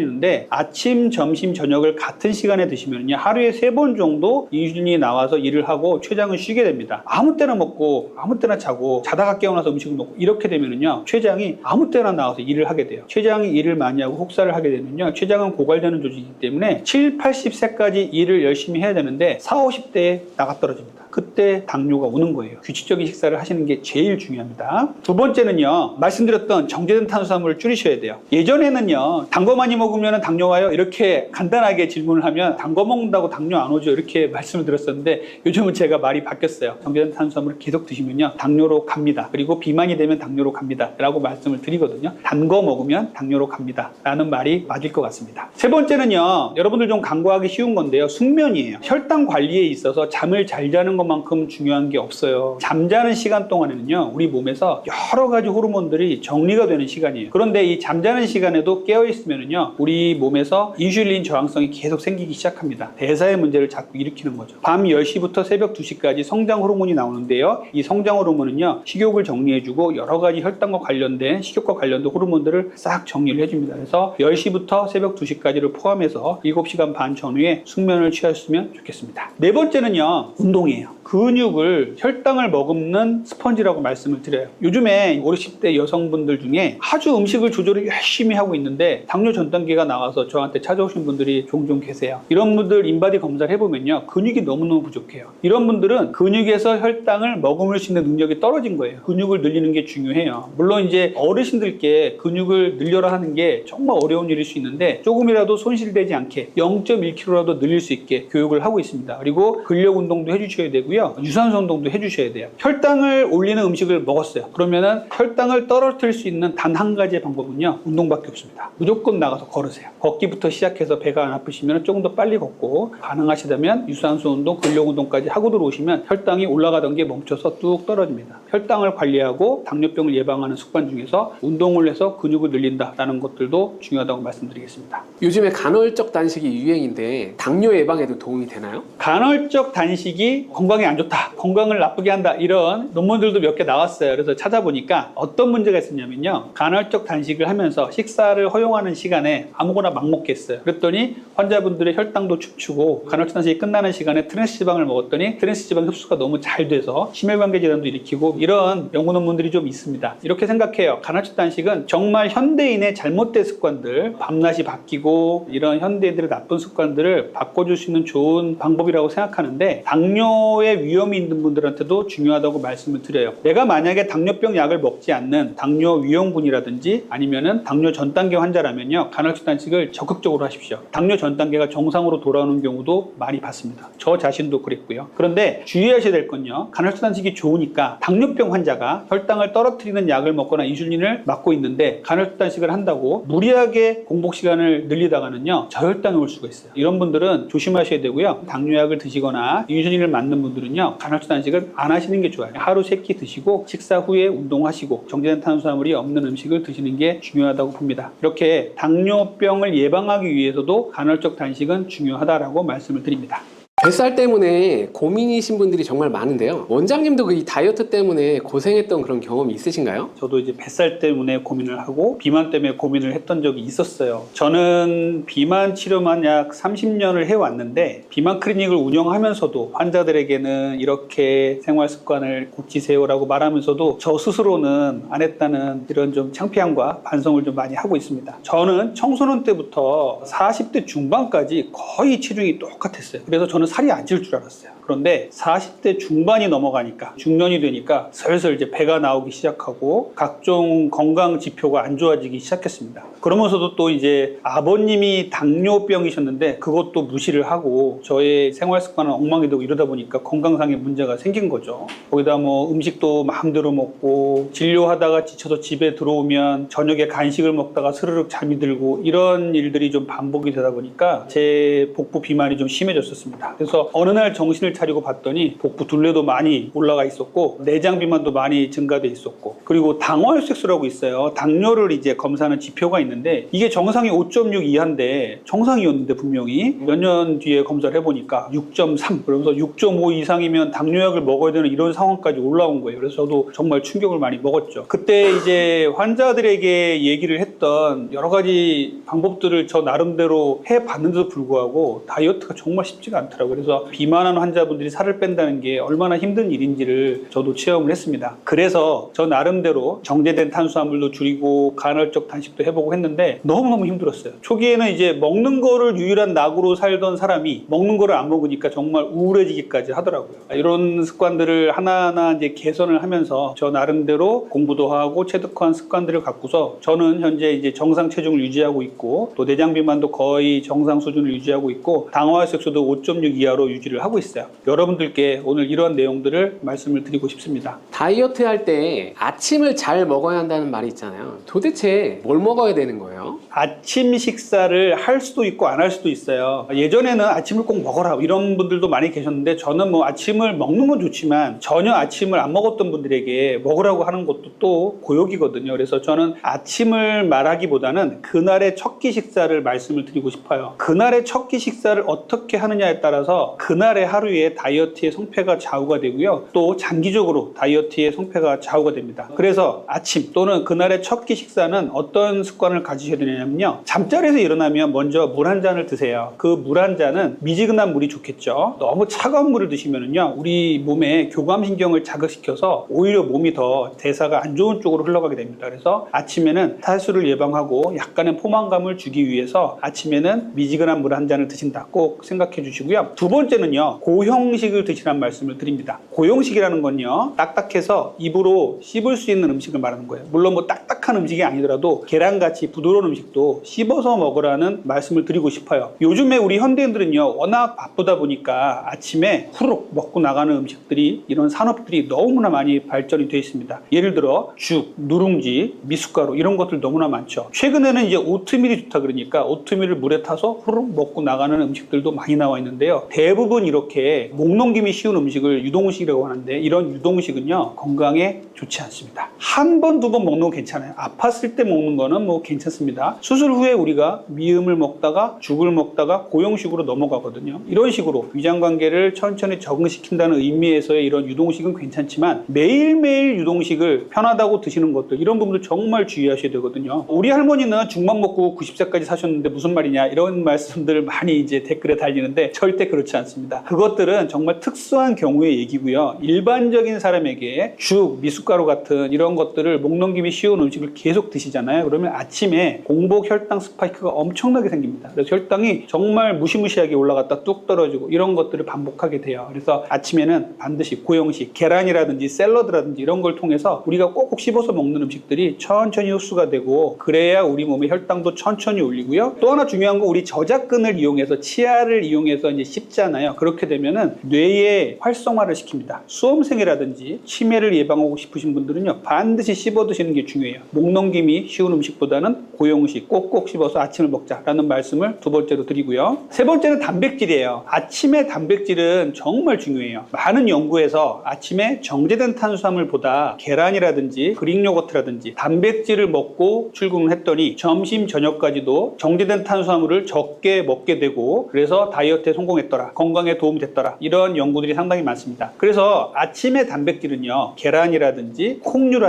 아침, 점심, 저녁을 같은 시간에 드시면요, 하루에 3번 정도 인슐린이 나와서 일을 하고 췌장은 쉬게 됩니다. 아무 때나 먹고 아무 때나 자고 자다가 깨어나서 음식을 먹고 이렇게 되면요, 췌장이 아무 때나 나와서 일을 하게 돼요. 췌장이 일을 많이 하고 혹사를 하게 되면요, 췌장은 고갈되는 조직이기 때문에 7, 80세까지 일을 열심히 해야 되는데 40, 50대에 나가 떨어집니다. 그때 당뇨가 오는 거예요. 규칙적인 식사를 하시는 게 제일 중요합니다. 두 번째는요, 말씀드렸던 정제된 탄수화물을 줄이셔야 돼요. 예전에는요, 단 거 많이 먹으면 당뇨 와요? 이렇게 간단하게 질문을 하면 단 거 먹는다고 당뇨 안 오죠? 이렇게 말씀을 드렸었는데 요즘은 제가 말이 바뀌었어요. 정제된 탄수화물을 계속 드시면요, 당뇨로 갑니다. 그리고 비만이 되면 당뇨로 갑니다 라고 말씀을 드리거든요. 단 거 먹으면 당뇨로 갑니다 라는 말이 맞을 것 같습니다. 세 번째는요, 여러분들 좀 간과하기 쉬운 건데요, 숙면이에요. 혈당 관리에 있어서 잠을 잘 자는 것만큼 중요한 게 없어요. 잠자는 시간 동안에는요, 우리 몸에서 여러 가지 호르몬들이 정리가 되는 시간이에요. 그런데 이 잠자는 시간에도 깨어 있으면요, 우리 몸에서 인슐린 저항성이 계속 생기기 시작합니다. 대사의 문제를 자꾸 일으키는 거죠. 밤 10시부터 새벽 2시까지 성장 호르몬이 나오는데요, 이 성장 호르몬은요, 식욕을 정리해주고 여러 가지 혈당과 관련된, 식욕과 관련된 호르몬들을 싹 정리를 해줍니다. 그래서 10시부터 새벽 2시까지를 포함해서 7시간 반 전후에 숙면을 취하셨으면 좋겠습니다. 네 번째는요, 운동이에요. 근육을 혈당을 머금는 스펀지라고 말씀을 드려요. 요즘에 50, 60대 여성분들 중에 아주 음식을 조절을 열심히 하고 있는데 당뇨 전 단계가 나와서 저한테 찾아오신 분들이 종종 계세요. 이런 분들 인바디 검사를 해보면요, 근육이 너무너무 부족해요. 이런 분들은 근육에서 혈당을 머금을 수 있는 능력이 떨어진 거예요. 근육을 늘리는 게 중요해요. 물론 이제 어르신들께 근육을 늘려라 하는 게 정말 어려운 일일 수 있는데 조금이라도 손실되지 않게 0.1kg라도 늘릴 수 있게 교육을 하고 있습니다. 그리고 근력 운동도 해주셔야 되고요, 유산소 운동도 해주셔야 돼요. 혈당을 올리는 음식을 먹었어요. 그러면은 혈당을 떨어뜨릴 수 있는 단 한 가지의 방법은요, 운동밖에 없습니다. 무조건 나가서 걸으세요. 걷기부터 시작해서 배가 안 아프시면 조금 더 빨리 걷고, 가능하시다면 유산소 운동, 근력 운동까지 하고 들어오시면 혈당이 올라가던 게 멈춰서 뚝 떨어집니다. 혈당을 관리하고 당뇨병을 예방하는 습관 중에서 운동을 해서 근육을 늘린다라는 것들도 중요하다고 말씀드리겠습니다. 요즘에 간헐적 단식이 유행인데 당뇨 예방에도 도움이 되나요? 간헐적 단식이 건강에 안 좋다, 건강을 나쁘게 한다, 이런 논문들도 몇 개 나왔어요. 그래서 찾아보니까 어떤 문제가 있었냐면요, 간헐적 단식을 하면서 식사를 허용하는 시간에 아무거나 막 먹겠어요. 그랬더니 환자분들의 혈당도 춤추고, 간헐적 단식이 끝나는 시간에 트랜스 지방을 먹었더니 트랜스 지방 흡수가 너무 잘 돼서 심혈관계 질환도 일으키고, 이런 연구 논문들이 좀 있습니다. 이렇게 생각해요. 간헐적 단식은 정말 현대인의 잘못된 습관들, 밤낮이 바뀌고 이런 현대인들의 나쁜 습관들을 바꿔줄 수 있는 좋은 방법이라고 생각하는데, 당뇨의 위험이 있는 분들한테도 중요하다고 말씀을 드려요. 내가 만약에 당뇨병 약을 먹지 않는 당뇨 위험군이라든지 아니면은 당뇨 전 단계 환자라면요, 간헐적 단식을 적극적으로 하십시오. 당뇨 전 단계가 정상으로 돌아오는 경우도 많이 봤습니다. 저 자신도 그랬고요. 그런데 주의하셔야 될 건요, 간헐적 단식이 좋으니까 당뇨병 환자가 혈당을 떨어뜨리는 약을 먹거나 인슐린을 맞고 있는데 간헐적 단식을 한다고 무리하게 공복 시간을 늘리다가는요, 저혈당이 올 수가 있어요. 이런 분들은 조심하셔야 되고요, 당뇨약을 드시거나 인슐린을 맞는 분들은요, 간헐적 단식을 안 하시는 게 좋아요. 하루 3끼 드시고 식사 후에 운동하시고 정제된 탄수화물이 없는 음식을 드시는 게 중요하다고 봅니다. 이렇게 당뇨병을 예방하기 위해서도 간헐적 단식은 중요하다라고 말씀을 드립니다. 뱃살 때문에 고민이신 분들이 정말 많은데요. 원장님도 이 다이어트 때문에 고생했던 그런 경험이 있으신가요? 저도 이제 뱃살 때문에 고민을 하고 비만 때문에 고민을 했던 적이 있었어요. 저는 비만 치료만 약 30년을 해왔는데 비만 클리닉을 운영하면서도 환자들에게는 이렇게 생활 습관을 고치세요라고 말하면서도 저 스스로는 안 했다는 이런 좀 창피함과 반성을 좀 많이 하고 있습니다. 저는 청소년 때부터 40대 중반까지 거의 체중이 똑같았어요. 그래서 저는 살이 안 찔 줄 알았어요. 그런데 40대 중반이 넘어가니까 중년이 되니까 슬슬 이제 배가 나오기 시작하고 각종 건강 지표가 안 좋아지기 시작했습니다. 그러면서도 또 이제 아버님이 당뇨병이셨는데 그것도 무시를 하고 저의 생활 습관은 엉망이 되고 이러다 보니까 건강상의 문제가 생긴 거죠. 거기다 뭐 음식도 마음대로 먹고 진료하다가 지쳐서 집에 들어오면 저녁에 간식을 먹다가 스르륵 잠이 들고 이런 일들이 좀 반복이 되다 보니까 제 복부 비만이 좀 심해졌었습니다. 그래서 어느 날 정신을 차리고 봤더니 복부 둘레도 많이 올라가 있었고 내장 비만도 많이 증가돼 있었고 그리고 당화혈색소라고 있어요. 당뇨를 이제 검사하는 지표가 있는데 이게 정상이 5.6 이하인데 정상이었는데 분명히 몇 년 뒤에 검사를 해보니까 6.3 그러면서 6.5 이상이면 당뇨약을 먹어야 되는 이런 상황까지 올라온 거예요. 그래서 저도 정말 충격을 많이 먹었죠. 그때 이제 환자들에게 얘기를 했던 여러 가지 방법들을 저 나름대로 해봤는데도 불구하고 다이어트가 정말 쉽지가 않더라고요. 그래서 비만한 환자분들이 살을 뺀다는 게 얼마나 힘든 일인지를 저도 체험을 했습니다. 그래서 저 나름대로 정제된 탄수화물도 줄이고 간헐적 단식도 해보고 했는데 너무너무 힘들었어요. 초기에는 이제 먹는 거를 유일한 낙으로 살던 사람이 먹는 거를 안 먹으니까 정말 우울해지기까지 하더라고요. 이런 습관들을 하나하나 이제 개선을 하면서 저 나름대로 공부도 하고 체득한 습관들을 갖고서 저는 현재 이제 정상 체중을 유지하고 있고 또 내장 비만도 거의 정상 수준을 유지하고 있고 당화혈색소도 5.6 이하로 유지를 하고 있어요. 여러분들께 오늘 이러한 내용들을 말씀을 드리고 싶습니다. 다이어트 할 때 아침을 잘 먹어야 한다는 말이 있잖아요. 도대체 뭘 먹어야 되는 거예요? 아침 식사를 할 수도 있고 안 할 수도 있어요. 예전에는 아침을 꼭 먹어라 이런 분들도 많이 계셨는데 저는 뭐 아침을 먹는 건 좋지만 전혀 아침을 안 먹었던 분들에게 먹으라고 하는 것도 또 고역이거든요. 그래서 저는 아침을 말하기보다는 그날의 첫 끼 식사를 말씀을 드리고 싶어요. 그날의 첫 끼 식사를 어떻게 하느냐에 따라서 그날의 하루의 다이어트의 성패가 좌우가 되고요. 또 장기적으로 다이어트의 성패가 좌우가 됩니다. 그래서 아침 또는 그날의 첫 끼 식사는 어떤 습관을 가지셔야 되냐면요. 잠자리에서 일어나면 먼저 물 한 잔을 드세요. 그 물 한 잔은 미지근한 물이 좋겠죠. 너무 차가운 물을 드시면은요. 우리 몸의 교감신경을 자극시켜서 오히려 몸이 더 대사가 안 좋은 쪽으로 흘러가게 됩니다. 그래서 아침에는 탈수를 예방하고 약간의 포만감을 주기 위해서 아침에는 미지근한 물 한 잔을 드신다. 꼭 생각해 주시고요. 두 번째는요. 고형식을 드시라는 말씀을 드립니다. 고형식이라는 건요. 딱딱해서 입으로 씹을 수 있는 음식을 말하는 거예요. 물론 뭐 딱딱한 음식이 아니더라도 계란같이 부드러운 음식도 씹어서 먹으라는 말씀을 드리고 싶어요. 요즘에 우리 현대인들은요. 워낙 바쁘다 보니까 아침에 후루룩 먹고 나가는 음식들이 이런 산업들이 너무나 많이 발전이 되어 있습니다. 예를 들어 죽, 누룽지, 미숫가루 이런 것들 너무나 많죠. 최근에는 이제 오트밀이 좋다 그러니까 오트밀을 물에 타서 후루룩 먹고 나가는 음식들도 많이 나와 있는데요. 대부분 이렇게 목 넘김이 쉬운 음식을 유동식이라고 하는데 이런 유동식은요. 건강에 좋지 않습니다. 한 번, 두 번 먹는 건 괜찮아요. 아팠을 때 먹는 거는 뭐 괜찮습니다. 수술 후에 우리가 미음을 먹다가 죽을 먹다가 고형식으로 넘어가거든요. 이런 식으로 위장관계를 천천히 적응시킨다는 의미에서의 이런 유동식은 괜찮지만 매일매일 유동식을 편하다고 드시는 것들 이런 부분들 정말 주의하셔야 되거든요. 우리 할머니는 죽만 먹고 90세까지 사셨는데 무슨 말이냐 이런 말씀들 많이 이제 댓글에 달리는데 절대 그렇지 않습니다. 그것들은 정말 특수한 경우의 얘기고요. 일반적인 사람에게 죽, 미숫가루 같은 이런 것들을 목 넘김이 쉬운 음식을 계속 드시잖아요. 그러면 아침에 공복 혈당 스파이크가 엄청나게 생깁니다. 그래서 혈당이 정말 무시무시하게 올라갔다 뚝 떨어지고 이런 것들을 반복하게 돼요. 그래서 아침에는 반드시 고형식, 계란이라든지 샐러드라든지 이런 걸 통해서 우리가 꼭꼭 씹어서 먹는 음식들이 천천히 흡수가 되고 그래야 우리 몸의 혈당도 천천히 올리고요. 또 하나 중요한 건 우리 저작근을 이용해서 치아를 이용해서 이제 씹잖아요. 그렇게 되면은 뇌의 활성화를 시킵니다. 수험생이라든지 치매를 예방하고 싶으신 분들은요. 반드시 씹어 드시는 게 중요해요. 목 넘김이 쉬운 음식보다는 고용식 꼭꼭 씹어서 아침을 먹자라는 말씀을 두 번째로 드리고요. 세 번째는 단백질이에요. 아침에 단백질은 정말 중요해요. 많은 연구에서 아침에 정제된 탄수화물보다 계란이라든지 그릭 요거트라든지 단백질을 먹고 출근을 했더니 점심 저녁까지도 정제된 탄수화물을 적게 먹게 되고 그래서 다이어트에 성공했더라, 건강에 도움이 됐더라, 이런 연구들이 상당히 많습니다. 그래서 아침에 단백질은요, 계란이라든지 콩류라든지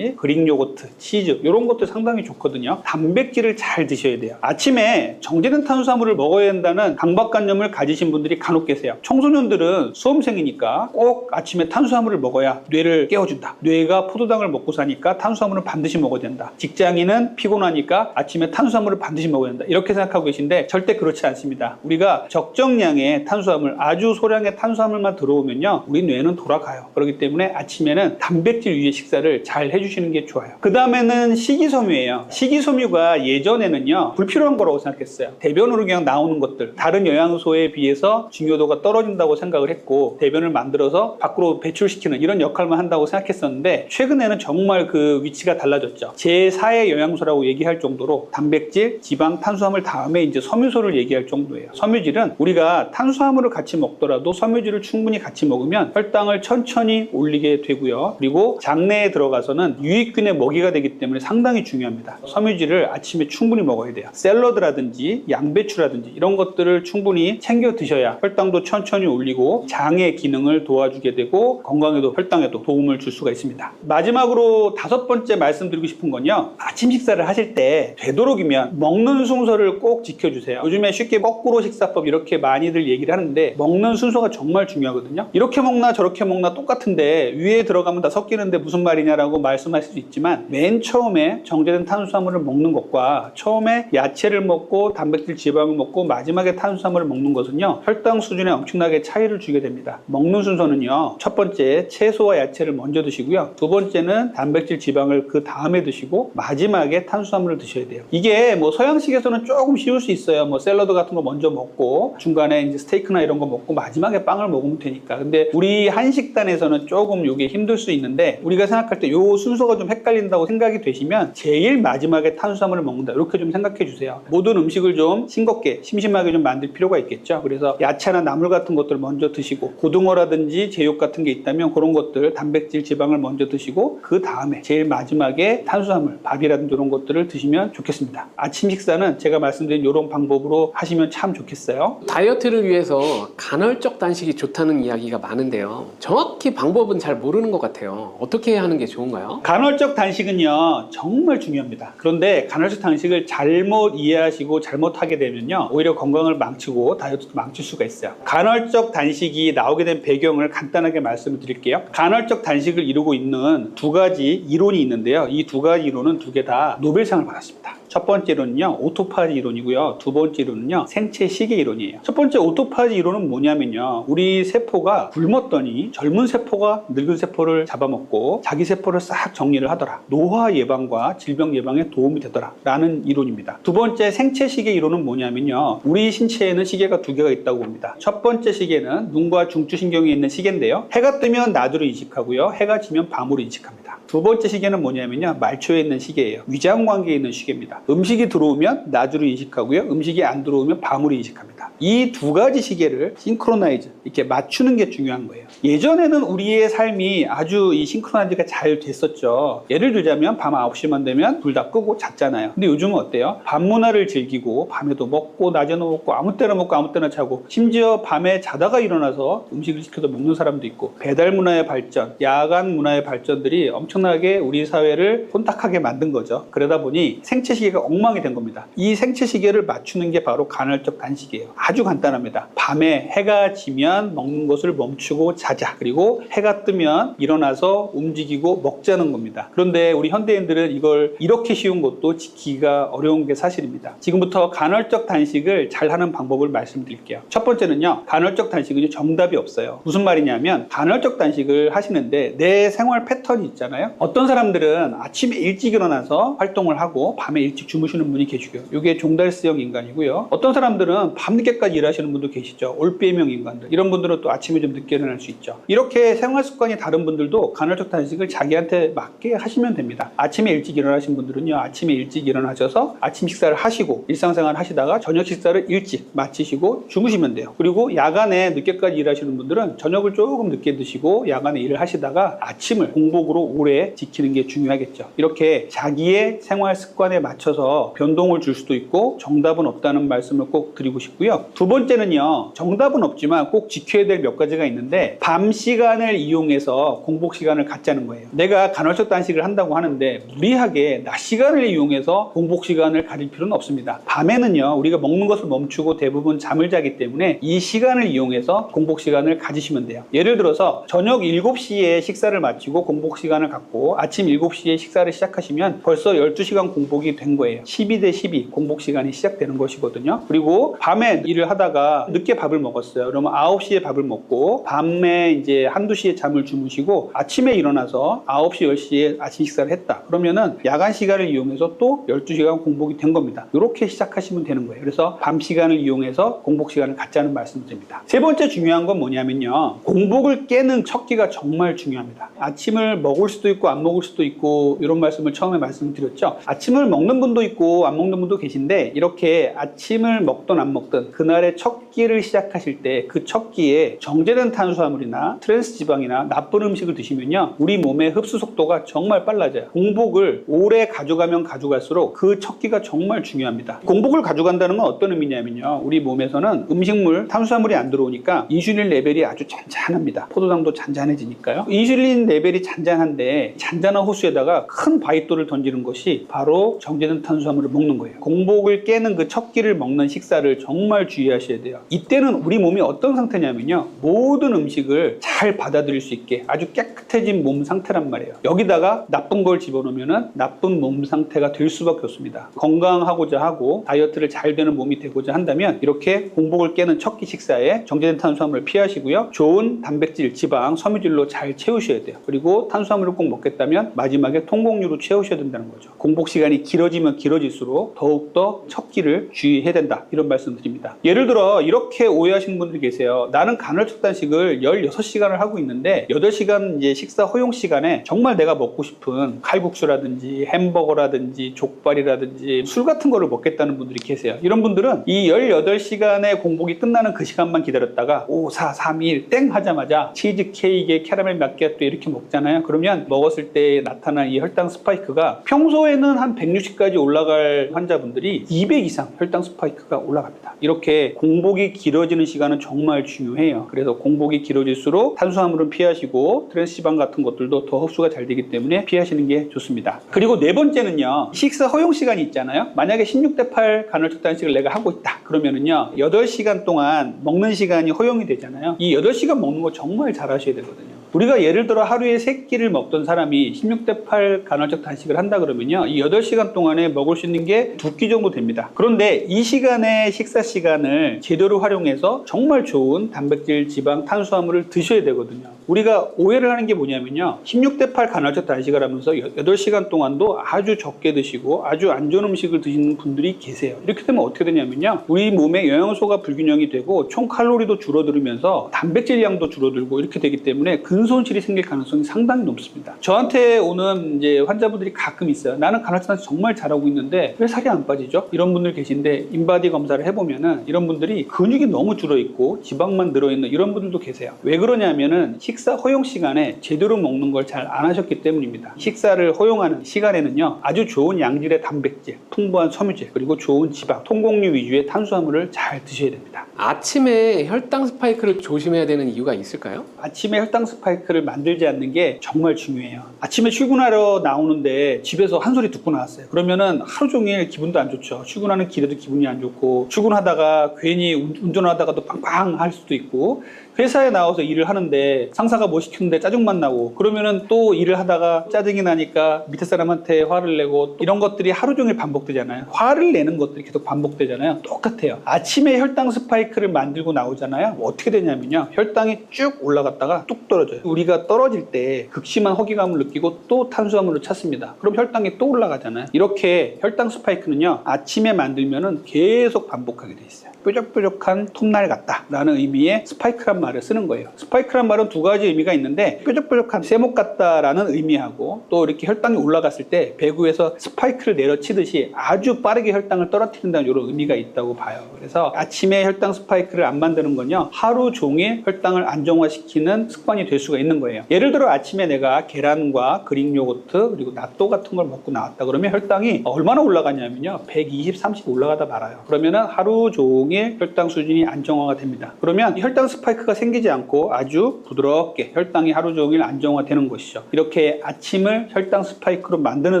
그릭 요거트, 치즈 이런 것도 상당히 좋거든요. 단백질을 잘 드셔야 돼요. 아침에 정제된 탄수화물을 먹어야 한다는 강박관념을 가지신 분들이 간혹 계세요. 청소년들은 수험생이니까 꼭 아침에 탄수화물을 먹어야 뇌를 깨워준다. 뇌가 포도당을 먹고 사니까 탄수화물은 반드시 먹어야 된다. 직장인은 피곤하니까 아침에 탄수화물을 반드시 먹어야 된다. 이렇게 생각하고 계신데 절대 그렇지 않습니다. 우리가 적정량의 탄수화물, 아주 소량의 탄수화물만 들어오면요, 우리 뇌는 돌아가요. 그렇기 때문에 아침에는 단백질 위의 식사를 잘 해주시는 게 좋아요. 그 다음에는 식이섬유예요. 식이섬유가 예전에는요, 불필요한 거라고 생각했어요. 대변으로 그냥 나오는 것들, 다른 영양소에 비해서 중요도가 떨어진다고 생각을 했고 대변을 만들어서 밖으로 배출시키는 이런 역할만 한다고 생각했었는데 최근에는 정말 그 위치가 달라졌죠. 제4의 영양소라고 얘기할 정도로 단백질, 지방, 탄수화물 다음에 이제 섬유소를 얘기할 정도예요. 섬유질은 우리가 탄수화물을 같이 먹더라도 섬유질을 충분히 같이 먹으면 혈당을 천천히 올리게 되고요. 그리고 장내에 들어가서는 유익균의 먹이가 되기 때문에 상당히 중요합니다. 섬유질을 아침에 충분히 먹어야 돼요. 샐러드라든지 양배추라든지 이런 것들을 충분히 챙겨 드셔야 혈당도 천천히 올리고 장의 기능을 도와주게 되고 건강에도 혈당에도 도움을 줄 수가 있습니다. 마지막으로 5번째 말씀드리고 싶은 건요, 아침 식사를 하실 때 되도록이면 먹는 순서를 꼭 지켜주세요. 요즘에 쉽게 거꾸로 식사법 이렇게 많이들 얘기를 하는데 먹는 순서가 정말 중요하거든요. 이렇게 먹나 저렇게 먹나 똑같은데 위에 들어가면 다 섞이는데 무슨 말이냐라고 말씀하실 수 있지만 맨 처음에 정제된 탄수화물을 먹는 것과 처음에 야채를 먹고 단백질 지방을 먹고 마지막에 탄수화물을 먹는 것은요, 혈당 수준에 엄청나게 차이를 주게 됩니다. 먹는 순서는요, 첫 번째 채소와 야채를 먼저 드시고요, 두 번째는 단백질 지방을 그 다음에 드시고 마지막에 탄수화물을 드셔야 돼요. 이게 뭐 서양식에서는 조금 쉬울 수 있어요. 뭐 샐러드 같은 거 먼저 먹고 중간에 이제 스테이크나 이런 거 먹고 마지막에 빵을 먹으면 되니까. 근데 우리 한식단에서는 조금 이게 힘들 수 있는데 우리가 생각할 때 요 순서가 좀 헷갈린다고 생각이 되시면 제일 마지막에 탄수화물을 먹는다, 이렇게 좀 생각해 주세요. 모든 음식을 좀 싱겁게 심심하게 좀 만들 필요가 있겠죠. 그래서 야채나 나물 같은 것들 먼저 드시고 고등어라든지 제육 같은 게 있다면 그런 것들 단백질 지방을 먼저 드시고 그 다음에 제일 마지막에 탄수화물 밥이라든지 이런 것들을 드시면 좋겠습니다. 아침 식사는 제가 말씀드린 이런 방법으로 하시면 참 좋겠어요. 다이어트를 위해서 간헐적 단식이 좋다는 이야기가 많은데요, 정확히 방법은 잘 모르는 것 같아요. 어떻게 하는 게 좋은가요? 간헐적 단식은요, 정말 중요합니다. 그런데 간헐적 단식을 잘못 이해하시고 잘못하게 되면요, 오히려 건강을 망치고 다이어트도 망칠 수가 있어요. 간헐적 단식이 나오게 된 배경을 간단하게 말씀을 드릴게요. 간헐적 단식을 이루고 있는 두 가지 이론이 있는데요, 이 두 가지 이론은 두 개 다 노벨상을 받았습니다. 첫 번째 이론은요, 오토파지 이론이고요. 두 번째 이론은요, 생체 시계 이론이에요. 첫 번째 오토파지 이론은 뭐냐면요, 우리 세포가 굶었더니 젊은 세포가 늙은 세포를 잡아먹고 자기 세포를 싹 정리를 하더라, 노화 예방과 질병 예방에 도움이 되더라 라는 이론입니다. 두 번째 생체 시계 이론은 뭐냐면요, 우리 신체에는 시계가 두 개가 있다고 봅니다. 첫 번째 시계는 눈과 중추신경에 있는 시계인데요, 해가 뜨면 낮으로 인식하고요, 해가 지면 밤으로 인식합니다. 두 번째 시계는 뭐냐면요, 말초에 있는 시계예요. 위장관계에 있는 시계입니다. 음식이 들어오면 낮으로 인식하고요, 음식이 안 들어오면 밤으로 인식합니다. 이 두 가지 시계를 싱크로나이즈, 이렇게 맞추는 게 중요한 거예요. 예전에는 우리의 삶이 아주 이 싱크로나이즈가 잘 됐었죠. 예를 들자면 밤 9시만 되면 불 다 끄고 잤잖아요. 근데 요즘은 어때요? 밤 문화를 즐기고 밤에도 먹고 낮에도 먹고 아무 때나 먹고 아무 때나 자고, 심지어 밤에 자다가 일어나서 음식을 시켜서 먹는 사람도 있고, 배달 문화의 발전, 야간 문화의 발전들이 엄청나게 우리 사회를 혼탁하게 만든 거죠. 그러다 보니 생체 시계가 엉망이 된 겁니다. 이 생체 시계를 맞추는 게 바로 간헐적 단식이에요. 아주 간단합니다. 밤에 해가 지면 먹는 것을 멈추고 자자, 그리고 해가 뜨면 일어나서 움직이고 먹자는 겁니다. 그런데 우리 현대인들은 이걸 이렇게 쉬운 것도 지키기가 어려운 게 사실입니다. 지금부터 간헐적 단식을 잘 하는 방법을 말씀드릴게요. 첫 번째는요, 간헐적 단식은 정답이 없어요. 무슨 말이냐면, 간헐적 단식을 하시는데 내 생활 패턴이 있잖아요. 어떤 사람들은 아침에 일찍 일어나서 활동을 하고 밤에 일찍 주무시는 분이 계시고요, 이게 종달스형 인간이고요. 어떤 사람들은 밤늦게까지 일하시는 분도 계시죠. 올빼미형 인간들, 이런 분들은 또 아침에 좀 늦게 일어날 수 있죠. 이렇게 생활 습관이 다른 분들도 간헐적 단식을 자기 자기한테 맞게 하시면 됩니다. 아침에 일찍 일어나신 분들은요, 아침에 일찍 일어나셔서 아침 식사를 하시고 일상생활 하시다가 저녁 식사를 일찍 마치시고 주무시면 돼요. 그리고 야간에 늦게까지 일하시는 분들은 저녁을 조금 늦게 드시고 야간에 일을 하시다가 아침을 공복으로 오래 지키는 게 중요하겠죠. 이렇게 자기의 생활 습관에 맞춰서 변동을 줄 수도 있고 정답은 없다는 말씀을 꼭 드리고 싶고요. 두 번째는요, 정답은 없지만 꼭 지켜야 될 몇 가지가 있는데 밤 시간을 이용해서 공복 시간을 갖자는 거예요. 내가 간헐적 단식을 한다고 하는데 무리하게 낮 시간을 이용해서 공복 시간을 가질 필요는 없습니다. 밤에는요, 우리가 먹는 것을 멈추고 대부분 잠을 자기 때문에 이 시간을 이용해서 공복 시간을 가지시면 돼요. 예를 들어서 저녁 7시에 식사를 마치고 공복 시간을 갖고 아침 7시에 식사를 시작하시면 벌써 12시간 공복이 된 거예요. 12대 12 공복 시간이 시작되는 것이거든요. 그리고 밤에 일을 하다가 늦게 밥을 먹었어요. 그러면 9시에 밥을 먹고 밤에 이제 한두 시에 잠을 주무시고 아침에 일어나서 9시, 10시에 아침 식사를 했다. 그러면은 야간 시간을 이용해서 또 12시간 공복이 된 겁니다. 이렇게 시작하시면 되는 거예요. 그래서 밤 시간을 이용해서 공복 시간을 갖자는 말씀을 드립니다. 세 번째 중요한 건 뭐냐면요, 공복을 깨는 첫 끼가 정말 중요합니다. 아침을 먹을 수도 있고 안 먹을 수도 있고 이런 말씀을 처음에 말씀드렸죠. 아침을 먹는 분도 있고 안 먹는 분도 계신데 이렇게 아침을 먹든 안 먹든 그날의 첫 끼를 시작하실 때 그 첫 끼에 정제된 탄수화물이나 트랜스 지방이나 나쁜 음식을 드시면요, 우리 몸의 흡수 속도가 정말 빨라져요. 공복을 오래 가져가면 가져갈수록 그 첫 끼가 정말 중요합니다. 공복을 가져간다는 건 어떤 의미냐면요, 우리 몸에서는 음식물, 탄수화물이 안 들어오니까 인슐린 레벨이 아주 잔잔합니다. 포도당도 잔잔해지니까요. 인슐린 레벨이 잔잔한데 잔잔한 호수에다가 큰 바위돌을 던지는 것이 바로 정제된 탄수화물을 먹는 거예요. 공복을 깨는 그 첫 끼를 먹는 식사를 정말 주의하셔야 돼요. 이때는 우리 몸이 어떤 상태냐면요, 모든 음식을 잘 받아들일 수 있게 아주 깨끗해진 몸 상태란 말이에요. 여기다가 나쁜 걸 집어넣으면 나쁜 몸 상태가 될 수밖에 없습니다. 건강하고자 하고 다이어트를 잘 되는 몸이 되고자 한다면 이렇게 공복을 깨는 첫 끼 식사에 정제된 탄수화물을 피하시고요, 좋은 단백질, 지방, 섬유질로 잘 채우셔야 돼요. 그리고 탄수화물을 꼭 먹겠다면 마지막에 통곡류로 채우셔야 된다는 거죠. 공복 시간이 길어지면 길어질수록 더욱더 첫 끼를 주의해야 된다, 이런 말씀 드립니다. 예를 들어 이렇게 오해하시는 분들이 계세요. 나는 간헐적 단식을 16시간을 하고 있는데 8시간 이제 식사 허용 시간에 정말 내가 먹고 싶은 칼국수라든지 햄버거라든지 족발이라든지 술 같은 거를 먹겠다는 분들이 계세요. 이런 분들은 이 18시간의 공복이 끝나는 그 시간만 기다렸다가 5, 4, 3, 2, 1 땡 하자마자 치즈 케이크에 캐러멜 마키아토 이렇게 먹잖아요. 그러면 먹었을 때 나타난 이 혈당 스파이크가 평소에는 한 160까지 올라갈 환자분들이 200 이상 혈당 스파이크가 올라갑니다. 이렇게 공복이 길어지는 시간은 정말 중요해요. 그래서 공복이 길어질수록 탄수화물은 피하시고 트랜스지방 같은 것들도 더 흡수가 잘 되기 때문에 피하시는 게 좋습니다. 그리고 네 번째는요, 식사 허용 시간이 있잖아요. 만약에 16대 8 간헐적 단식을 내가 하고 있다 그러면은요, 8시간 동안 먹는 시간이 허용이 되잖아요. 이 8시간 먹는 거 정말 잘 하셔야 되거든요. 우리가 예를 들어 하루에 3끼를 먹던 사람이 16대 8 간헐적 단식을 한다 그러면요, 이 8시간 동안에 먹을 수 있는 게 2끼 정도 됩니다. 그런데 이 시간에 식사 시간을 제대로 활용해서 정말 좋은 단백질, 지방, 탄수화물을 드셔야 되거든요. 우리가 오해를 하는 게 뭐냐면요, 16대 8 간헐적 단식을 하면서 8시간 동안도 아주 적게 드시고 아주 안 좋은 음식을 드시는 분들이 계세요. 이렇게 되면 어떻게 되냐면요, 우리 몸에 영양소가 불균형이 되고 총 칼로리도 줄어들면서 단백질 양도 줄어들고 이렇게 되기 때문에 근손실이 생길 가능성이 상당히 높습니다. 저한테 오는 이제 환자분들이 가끔 있어요. 나는 간헐적 단식 정말 잘하고 있는데 왜 살이 안 빠지죠? 이런 분들 계신데 인바디 검사를 해보면은 이런 분들이 근육이 너무 줄어있고 지방만 늘어있는 이런 분들도 계세요. 왜 그러냐면은 식사 허용 시간에 제대로 먹는 걸 잘 안 하셨기 때문입니다. 식사를 허용하는 시간에는요, 아주 좋은 양질의 단백질, 풍부한 섬유질, 그리고 좋은 지방, 통곡류 위주의 탄수화물을 잘 드셔야 됩니다. 아침에 혈당 스파이크를 조심해야 되는 이유가 있을까요? 아침에 혈당 스파이크를 만들지 않는 게 정말 중요해요. 아침에 출근하러 나오는데 집에서 한 소리 듣고 나왔어요. 그러면은 하루 종일 기분도 안 좋죠. 출근하는 길에도 기분이 안 좋고, 출근하다가 괜히 운전하다가도 빵빵 할 수도 있고, 회사에 나와서 일을 하는데 상사가 뭐 시켰는데 짜증만 나고, 그러면은 또 일을 하다가 짜증이 나니까 밑에 사람한테 화를 내고, 이런 것들이 하루 종일 반복되잖아요. 화를 내는 것들이 계속 반복되잖아요. 똑같아요. 아침에 혈당 스파이크를 만들고 나오잖아요. 어떻게 되냐면요, 혈당이 쭉 올라갔다가 뚝 떨어져요. 우리가 떨어질 때 극심한 허기감을 느끼고 또 탄수화물을 찾습니다. 그럼 혈당이 또 올라가잖아요. 이렇게 혈당 스파이크는요, 아침에 만들면은 계속 반복하게 돼 있어요. 뾰족뾰족한 톱날 같다 라는 의미의 스파이크란 말을 쓰는 거예요. 스파이크란 말은 두 가지 의미가 있는데 뾰족뾰족한 쇠목 같다라는 의미하고 또 이렇게 혈당이 올라갔을 때 배구에서 스파이크를 내려치듯이 아주 빠르게 혈당을 떨어뜨린다는 이런 의미가 있다고 봐요. 그래서 아침에 혈당 스파이크를 안 만드는 건요, 하루 종일 혈당을 안정화시키는 습관이 될 수가 있는 거예요. 예를 들어 아침에 내가 계란과 그릭 요거트 그리고 낫또 같은 걸 먹고 나왔다 그러면 혈당이 얼마나 올라가냐면요, 120, 30 올라가다 말아요. 그러면은 하루 종일 혈당 수준이 안정화가 됩니다. 그러면 혈당 스파이크가 생기지 않고 아주 부드럽게 혈당이 하루 종일 안정화되는 것이죠. 이렇게 아침을 혈당 스파이크로 만드는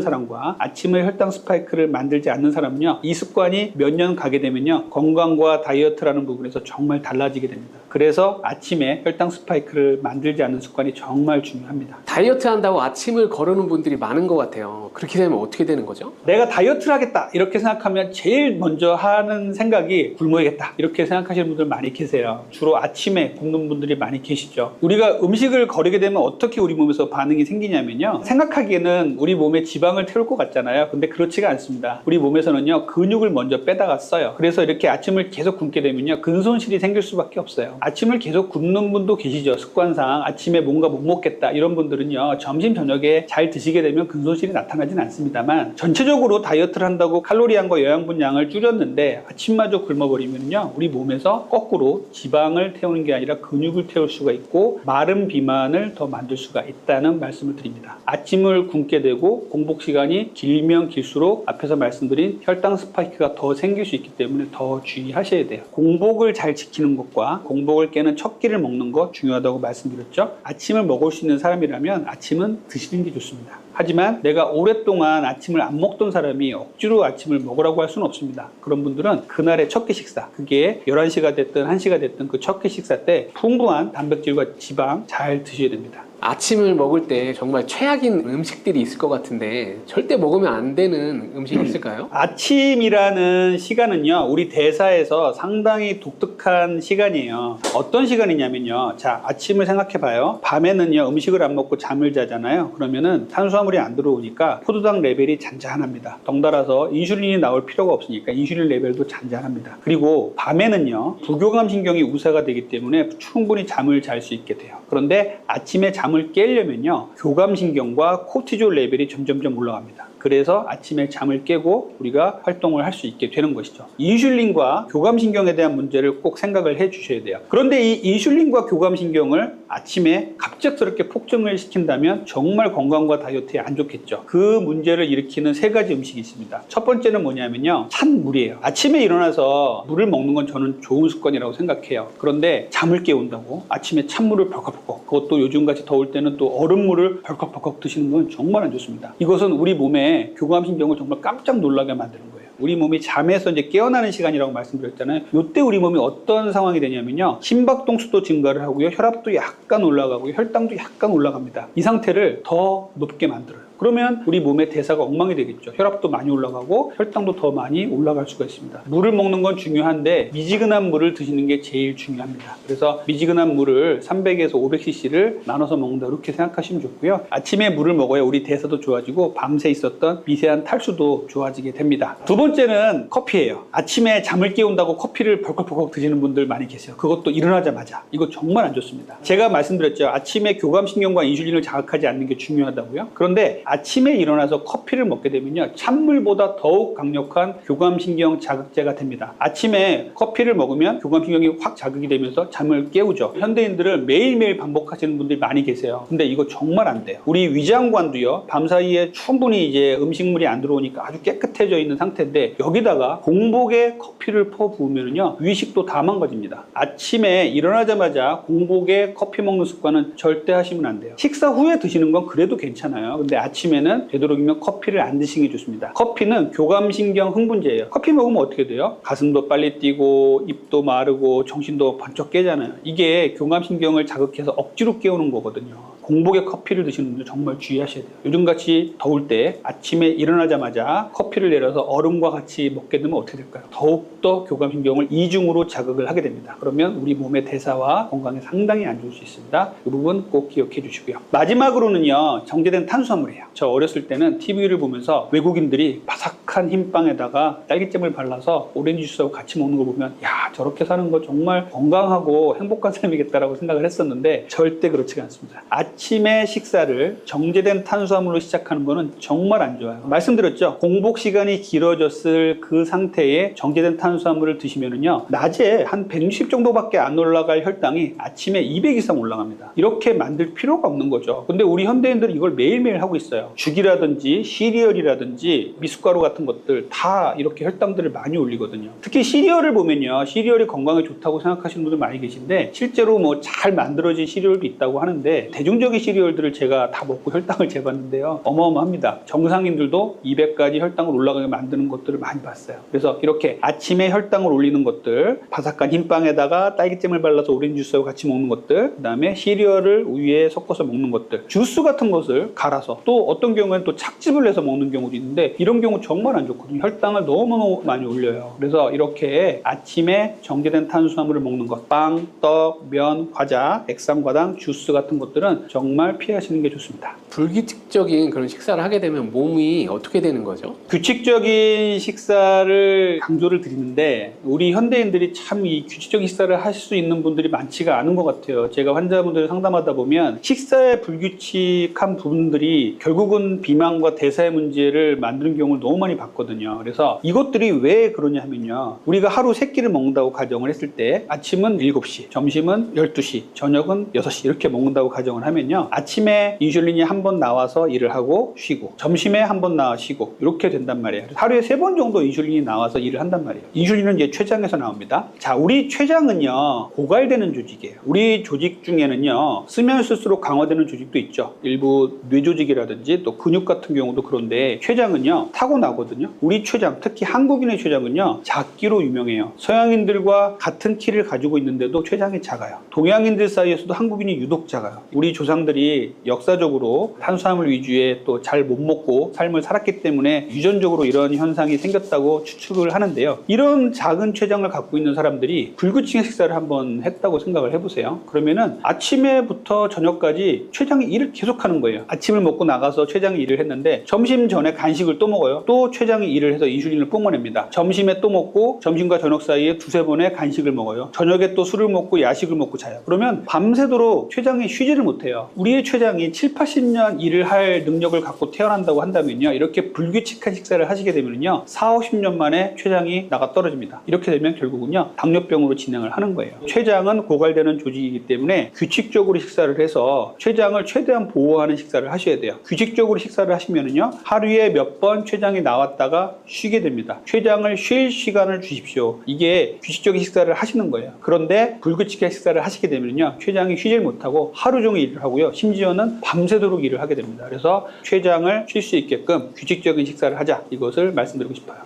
사람과 아침을 혈당 스파이크를 만들지 않는 사람은요, 이 습관이 몇 년 가게 되면요, 건강과 다이어트라는 부분에서 정말 달라지게 됩니다. 그래서 아침에 혈당 스파이크를 만들지 않는 습관이 정말 중요합니다. 다이어트 한다고 아침을 거르는 분들이 많은 것 같아요. 그렇게 되면 어떻게 되는 거죠? 내가 다이어트를 하겠다 이렇게 생각하면 제일 먼저 하는 생각이 굶어야겠다 이렇게 생각하시는 분들 많이 계세요. 주로 아침에 굶는 분들이 많이 계시죠. 우리가 음식을 거르게 되면 어떻게 우리 몸에서 반응이 생기냐면요, 생각하기에는 우리 몸에 지방을 태울 것 같잖아요. 근데 그렇지가 않습니다. 우리 몸에서는요, 근육을 먼저 빼다가 써요. 그래서 이렇게 아침을 계속 굶게 되면요, 근손실이 생길 수밖에 없어요. 아침을 계속 굶는 분도 계시죠. 습관상 아침에 뭔가 못 먹겠다 이런 분들은요, 점심 저녁에 잘 드시게 되면 근손실이 나타나진 않습니다만, 전체적으로 다이어트를 한다고 칼로리량과 영양분 양을 줄였는데 아침마저 굶어버리면요, 우리 몸에서 거꾸로 지방을 태우는 게 아니라 근육을 태울 수가 있고 마른 비만을 더 만들 수가 있다는 말씀을 드립니다. 아침을 굶게 되고 공복 시간이 길면 길수록 앞에서 말씀드린 혈당 스파이크가 더 생길 수 있기 때문에 더 주의하셔야 돼요. 공복을 잘 지키는 것과 공복을 깨는 첫 끼를 먹는 것 중요하다고 말씀드렸죠. 아침을 먹을 수 있는 사람이라면 아침은 드시는 게 좋습니다. 하지만 내가 오랫동안 아침을 안 먹던 사람이 억지로 아침을 먹으라고 할 수는 없습니다. 그런 분들은 그날의 첫 끼 식사, 그게 11시가 됐든 1시가 됐든 그 첫 끼 식사 때 풍부한 단백질과 지방 잘 드셔야 됩니다. 아침을 먹을 때 정말 최악인 음식들이 있을 것 같은데 절대 먹으면 안 되는 음식이 있을까요? 아침이라는 시간은요, 우리 대사에서 상당히 독특한 시간이에요. 어떤 시간이냐면요, 자, 아침을 생각해봐요. 밤에는요, 음식을 안 먹고 잠을 자잖아요. 그러면은 탄수화물이 안 들어오니까 포도당 레벨이 잔잔합니다. 덩달아서 인슐린이 나올 필요가 없으니까 인슐린 레벨도 잔잔합니다. 그리고 밤에는요, 부교감신경이 우세가 되기 때문에 충분히 잠을 잘 수 있게 돼요. 그런데 아침에 잠을 깨려면요, 교감신경과 코티졸 레벨이 점점점 올라갑니다. 그래서 아침에 잠을 깨고 우리가 활동을 할 수 있게 되는 것이죠. 인슐린과 교감신경에 대한 문제를 꼭 생각을 해 주셔야 돼요. 그런데 이 인슐린과 교감신경을 아침에 갑작스럽게 폭증을 시킨다면 정말 건강과 다이어트에 안 좋겠죠. 그 문제를 일으키는 세 가지 음식이 있습니다. 첫 번째는 뭐냐면요, 찬 물이에요. 아침에 일어나서 물을 먹는 건 저는 좋은 습관이라고 생각해요. 그런데 잠을 깨운다고 아침에 찬물을 벌컥벌컥, 그것도 요즘같이 더울 때는 또 얼음물을 벌컥벌컥 드시는 건 정말 안 좋습니다. 이것은 우리 몸에 교감신경을 정말 깜짝 놀라게 만드는 거예요. 우리 몸이 잠에서 이제 깨어나는 시간이라고 말씀드렸잖아요. 이때 우리 몸이 어떤 상황이 되냐면요, 심박동수도 증가를 하고요, 혈압도 약간 올라가고요, 혈당도 약간 올라갑니다. 이 상태를 더 높게 만들어요. 그러면 우리 몸의 대사가 엉망이 되겠죠. 혈압도 많이 올라가고 혈당도 더 많이 올라갈 수가 있습니다. 물을 먹는 건 중요한데 미지근한 물을 드시는 게 제일 중요합니다. 그래서 미지근한 물을 300에서 500cc를 나눠서 먹는다 이렇게 생각하시면 좋고요. 아침에 물을 먹어야 우리 대사도 좋아지고 밤새 있었던 미세한 탈수도 좋아지게 됩니다. 두 번째는 커피예요. 아침에 잠을 깨운다고 커피를 벌컥벌컥 드시는 분들 많이 계세요. 그것도 일어나자마자. 이거 정말 안 좋습니다. 제가 말씀드렸죠. 아침에 교감신경과 인슐린을 자극하지 않는 게 중요하다고요. 그런데 아침에 일어나서 커피를 먹게 되면요, 찬물보다 더욱 강력한 교감신경 자극제가 됩니다. 아침에 커피를 먹으면 교감신경이 확 자극이 되면서 잠을 깨우죠. 현대인들은 매일매일 반복하시는 분들이 많이 계세요. 근데 이거 정말 안 돼요. 우리 위장관도요, 밤사이에 충분히 이제 음식물이 안 들어오니까 아주 깨끗해져 있는 상태인데 여기다가 공복에 커피를 퍼부으면요, 위식도 다 망가집니다. 아침에 일어나자마자 공복에 커피 먹는 습관은 절대 하시면 안 돼요. 식사 후에 드시는 건 그래도 괜찮아요. 근데 아침에는 되도록이면 커피를 안 드시는 게 좋습니다. 커피는 교감신경 흥분제예요. 커피 먹으면 어떻게 돼요? 가슴도 빨리 뛰고 입도 마르고 정신도 번쩍 깨잖아요. 이게 교감신경을 자극해서 억지로 깨우는 거거든요. 공복에 커피를 드시는 분들 정말 주의하셔야 돼요. 요즘같이 더울 때 아침에 일어나자마자 커피를 내려서 얼음과 같이 먹게 되면 어떻게 될까요? 더욱더 교감신경을 이중으로 자극을 하게 됩니다. 그러면 우리 몸의 대사와 건강에 상당히 안 좋을 수 있습니다. 이 부분 꼭 기억해 주시고요. 마지막으로는요, 정제된 탄수화물이에요. 저 어렸을 때는 TV를 보면서 외국인들이 바삭 바삭한 흰빵에다가 딸기잼을 발라서 오렌지 주스하고 같이 먹는 거 보면 야, 저렇게 사는 거 정말 건강하고 행복한 삶이겠다라고 생각을 했었는데 절대 그렇지가 않습니다. 아침에 식사를 정제된 탄수화물로 시작하는 거는 정말 안 좋아요. 말씀드렸죠. 공복 시간이 길어졌을 그 상태에 정제된 탄수화물을 드시면은요, 낮에 한 160 정도밖에 안 올라갈 혈당이 아침에 200 이상 올라갑니다. 이렇게 만들 필요가 없는 거죠. 근데 우리 현대인들은 이걸 매일매일 하고 있어요. 죽이라든지 시리얼이라든지 미숫가루 같은 것들 다 이렇게 혈당들을 많이 올리거든요. 특히 시리얼을 보면요, 시리얼이 건강에 좋다고 생각하시는 분들 많이 계신데 실제로 뭐 잘 만들어진 시리얼도 있다고 하는데 대중적인 시리얼들을 제가 다 먹고 혈당을 재봤는데요, 어마어마합니다. 정상인들도 200까지 혈당을 올라가게 만드는 것들을 많이 봤어요. 그래서 이렇게 아침에 혈당을 올리는 것들, 바삭한 흰빵에다가 딸기잼을 발라서 오렌지 주스하고 같이 먹는 것들, 그 다음에 시리얼을 우유에 섞어서 먹는 것들, 주스 같은 것을 갈아서, 또 어떤 경우에는 또 착즙을 해서 먹는 경우도 있는데 이런 경우 정말 안 좋거든요. 혈당을 너무너무 많이 올려요. 그래서 이렇게 아침에 정제된 탄수화물을 먹는 것, 빵, 떡, 면, 과자, 액상과당, 주스 같은 것들은 정말 피하시는 게 좋습니다. 불규칙적인 그런 식사를 하게 되면 몸이 어떻게 되는 거죠? 규칙적인 식사를 강조를 드리는데 우리 현대인들이 참 이 규칙적인 식사를 하실 수 있는 분들이 많지가 않은 것 같아요. 제가 환자분들을 상담하다 보면 식사의 불규칙한 부분들이 결국은 비만과 대사의 문제를 만드는 경우를 너무 많이 봤거든요. 그래서 이것들이 왜 그러냐 하면요, 우리가 하루 3끼를 먹는다고 가정을 했을 때 아침은 7시, 점심은 12시, 저녁은 6시 이렇게 먹는다고 가정을 하면요, 아침에 인슐린이 한 번 나와서 일을 하고 쉬고, 점심에 한 번 나와 쉬고, 이렇게 된단 말이에요. 하루에 3번 정도 인슐린이 나와서 일을 한단 말이에요. 인슐린은 이제 췌장에서 나옵니다. 자, 우리 췌장은요, 고갈되는 조직이에요. 우리 조직 중에는요, 쓰면 쓸수록 강화되는 조직도 있죠. 일부 뇌조직이라든지 또 근육 같은 경우도 그런데 췌장은요, 타고나거든요. 우리 췌장, 특히 한국인의 췌장은요, 작기로 유명해요. 서양인들과 같은 키를 가지고 있는데도 췌장이 작아요. 동양인들 사이에서도 한국인이 유독 작아요. 우리 조상들이 역사적으로 탄수화물 위주의 또 잘 못 먹고 삶을 살았기 때문에 유전적으로 이런 현상이 생겼다고 추측을 하는데요. 이런 작은 췌장을 갖고 있는 사람들이 불규칙한 식사를 한번 했다고 생각을 해보세요. 그러면은 아침에부터 저녁까지 췌장이 일을 계속하는 거예요. 아침을 먹고 나가서 췌장이 일을 했는데 점심 전에 간식을 또 먹어요. 또 췌장이 일을 해서 인슐린을 뿜어냅니다. 점심에 또 먹고 점심과 저녁 사이에 2-3번의 간식을 먹어요. 저녁에 또 술을 먹고 야식을 먹고 자요. 그러면 밤새도록 췌장이 쉬지를 못해요. 우리의 췌장이 7-80년 일을 할 능력을 갖고 태어난다고 한다면요, 이렇게 불규칙한 식사를 하시게 되면요, 40-50년 만에 췌장이 나가 떨어집니다. 이렇게 되면 결국은요, 당뇨병으로 진행을 하는 거예요. 췌장은 고갈되는 조직이기 때문에 규칙적으로 식사를 해서 췌장을 최대한 보호하는 식사를 하셔야 돼요. 규칙적으로 식사를 하시면은요, 하루에 몇 번 췌장이 나왔다가 쉬게 됩니다. 췌장을 쉴 시간을 주십시오. 이게 규칙적인 식사를 하시는 거예요. 그런데 불규칙한 식사를 하시게 되면요, 췌장이 쉬질 못하고 하루 종일 일을 하고요, 심지어는 밤새도록 일을 하게 됩니다. 그래서 췌장을 쉴 수 있게끔 규칙적인 식사를 하자, 이것을 말씀드리고 싶어요.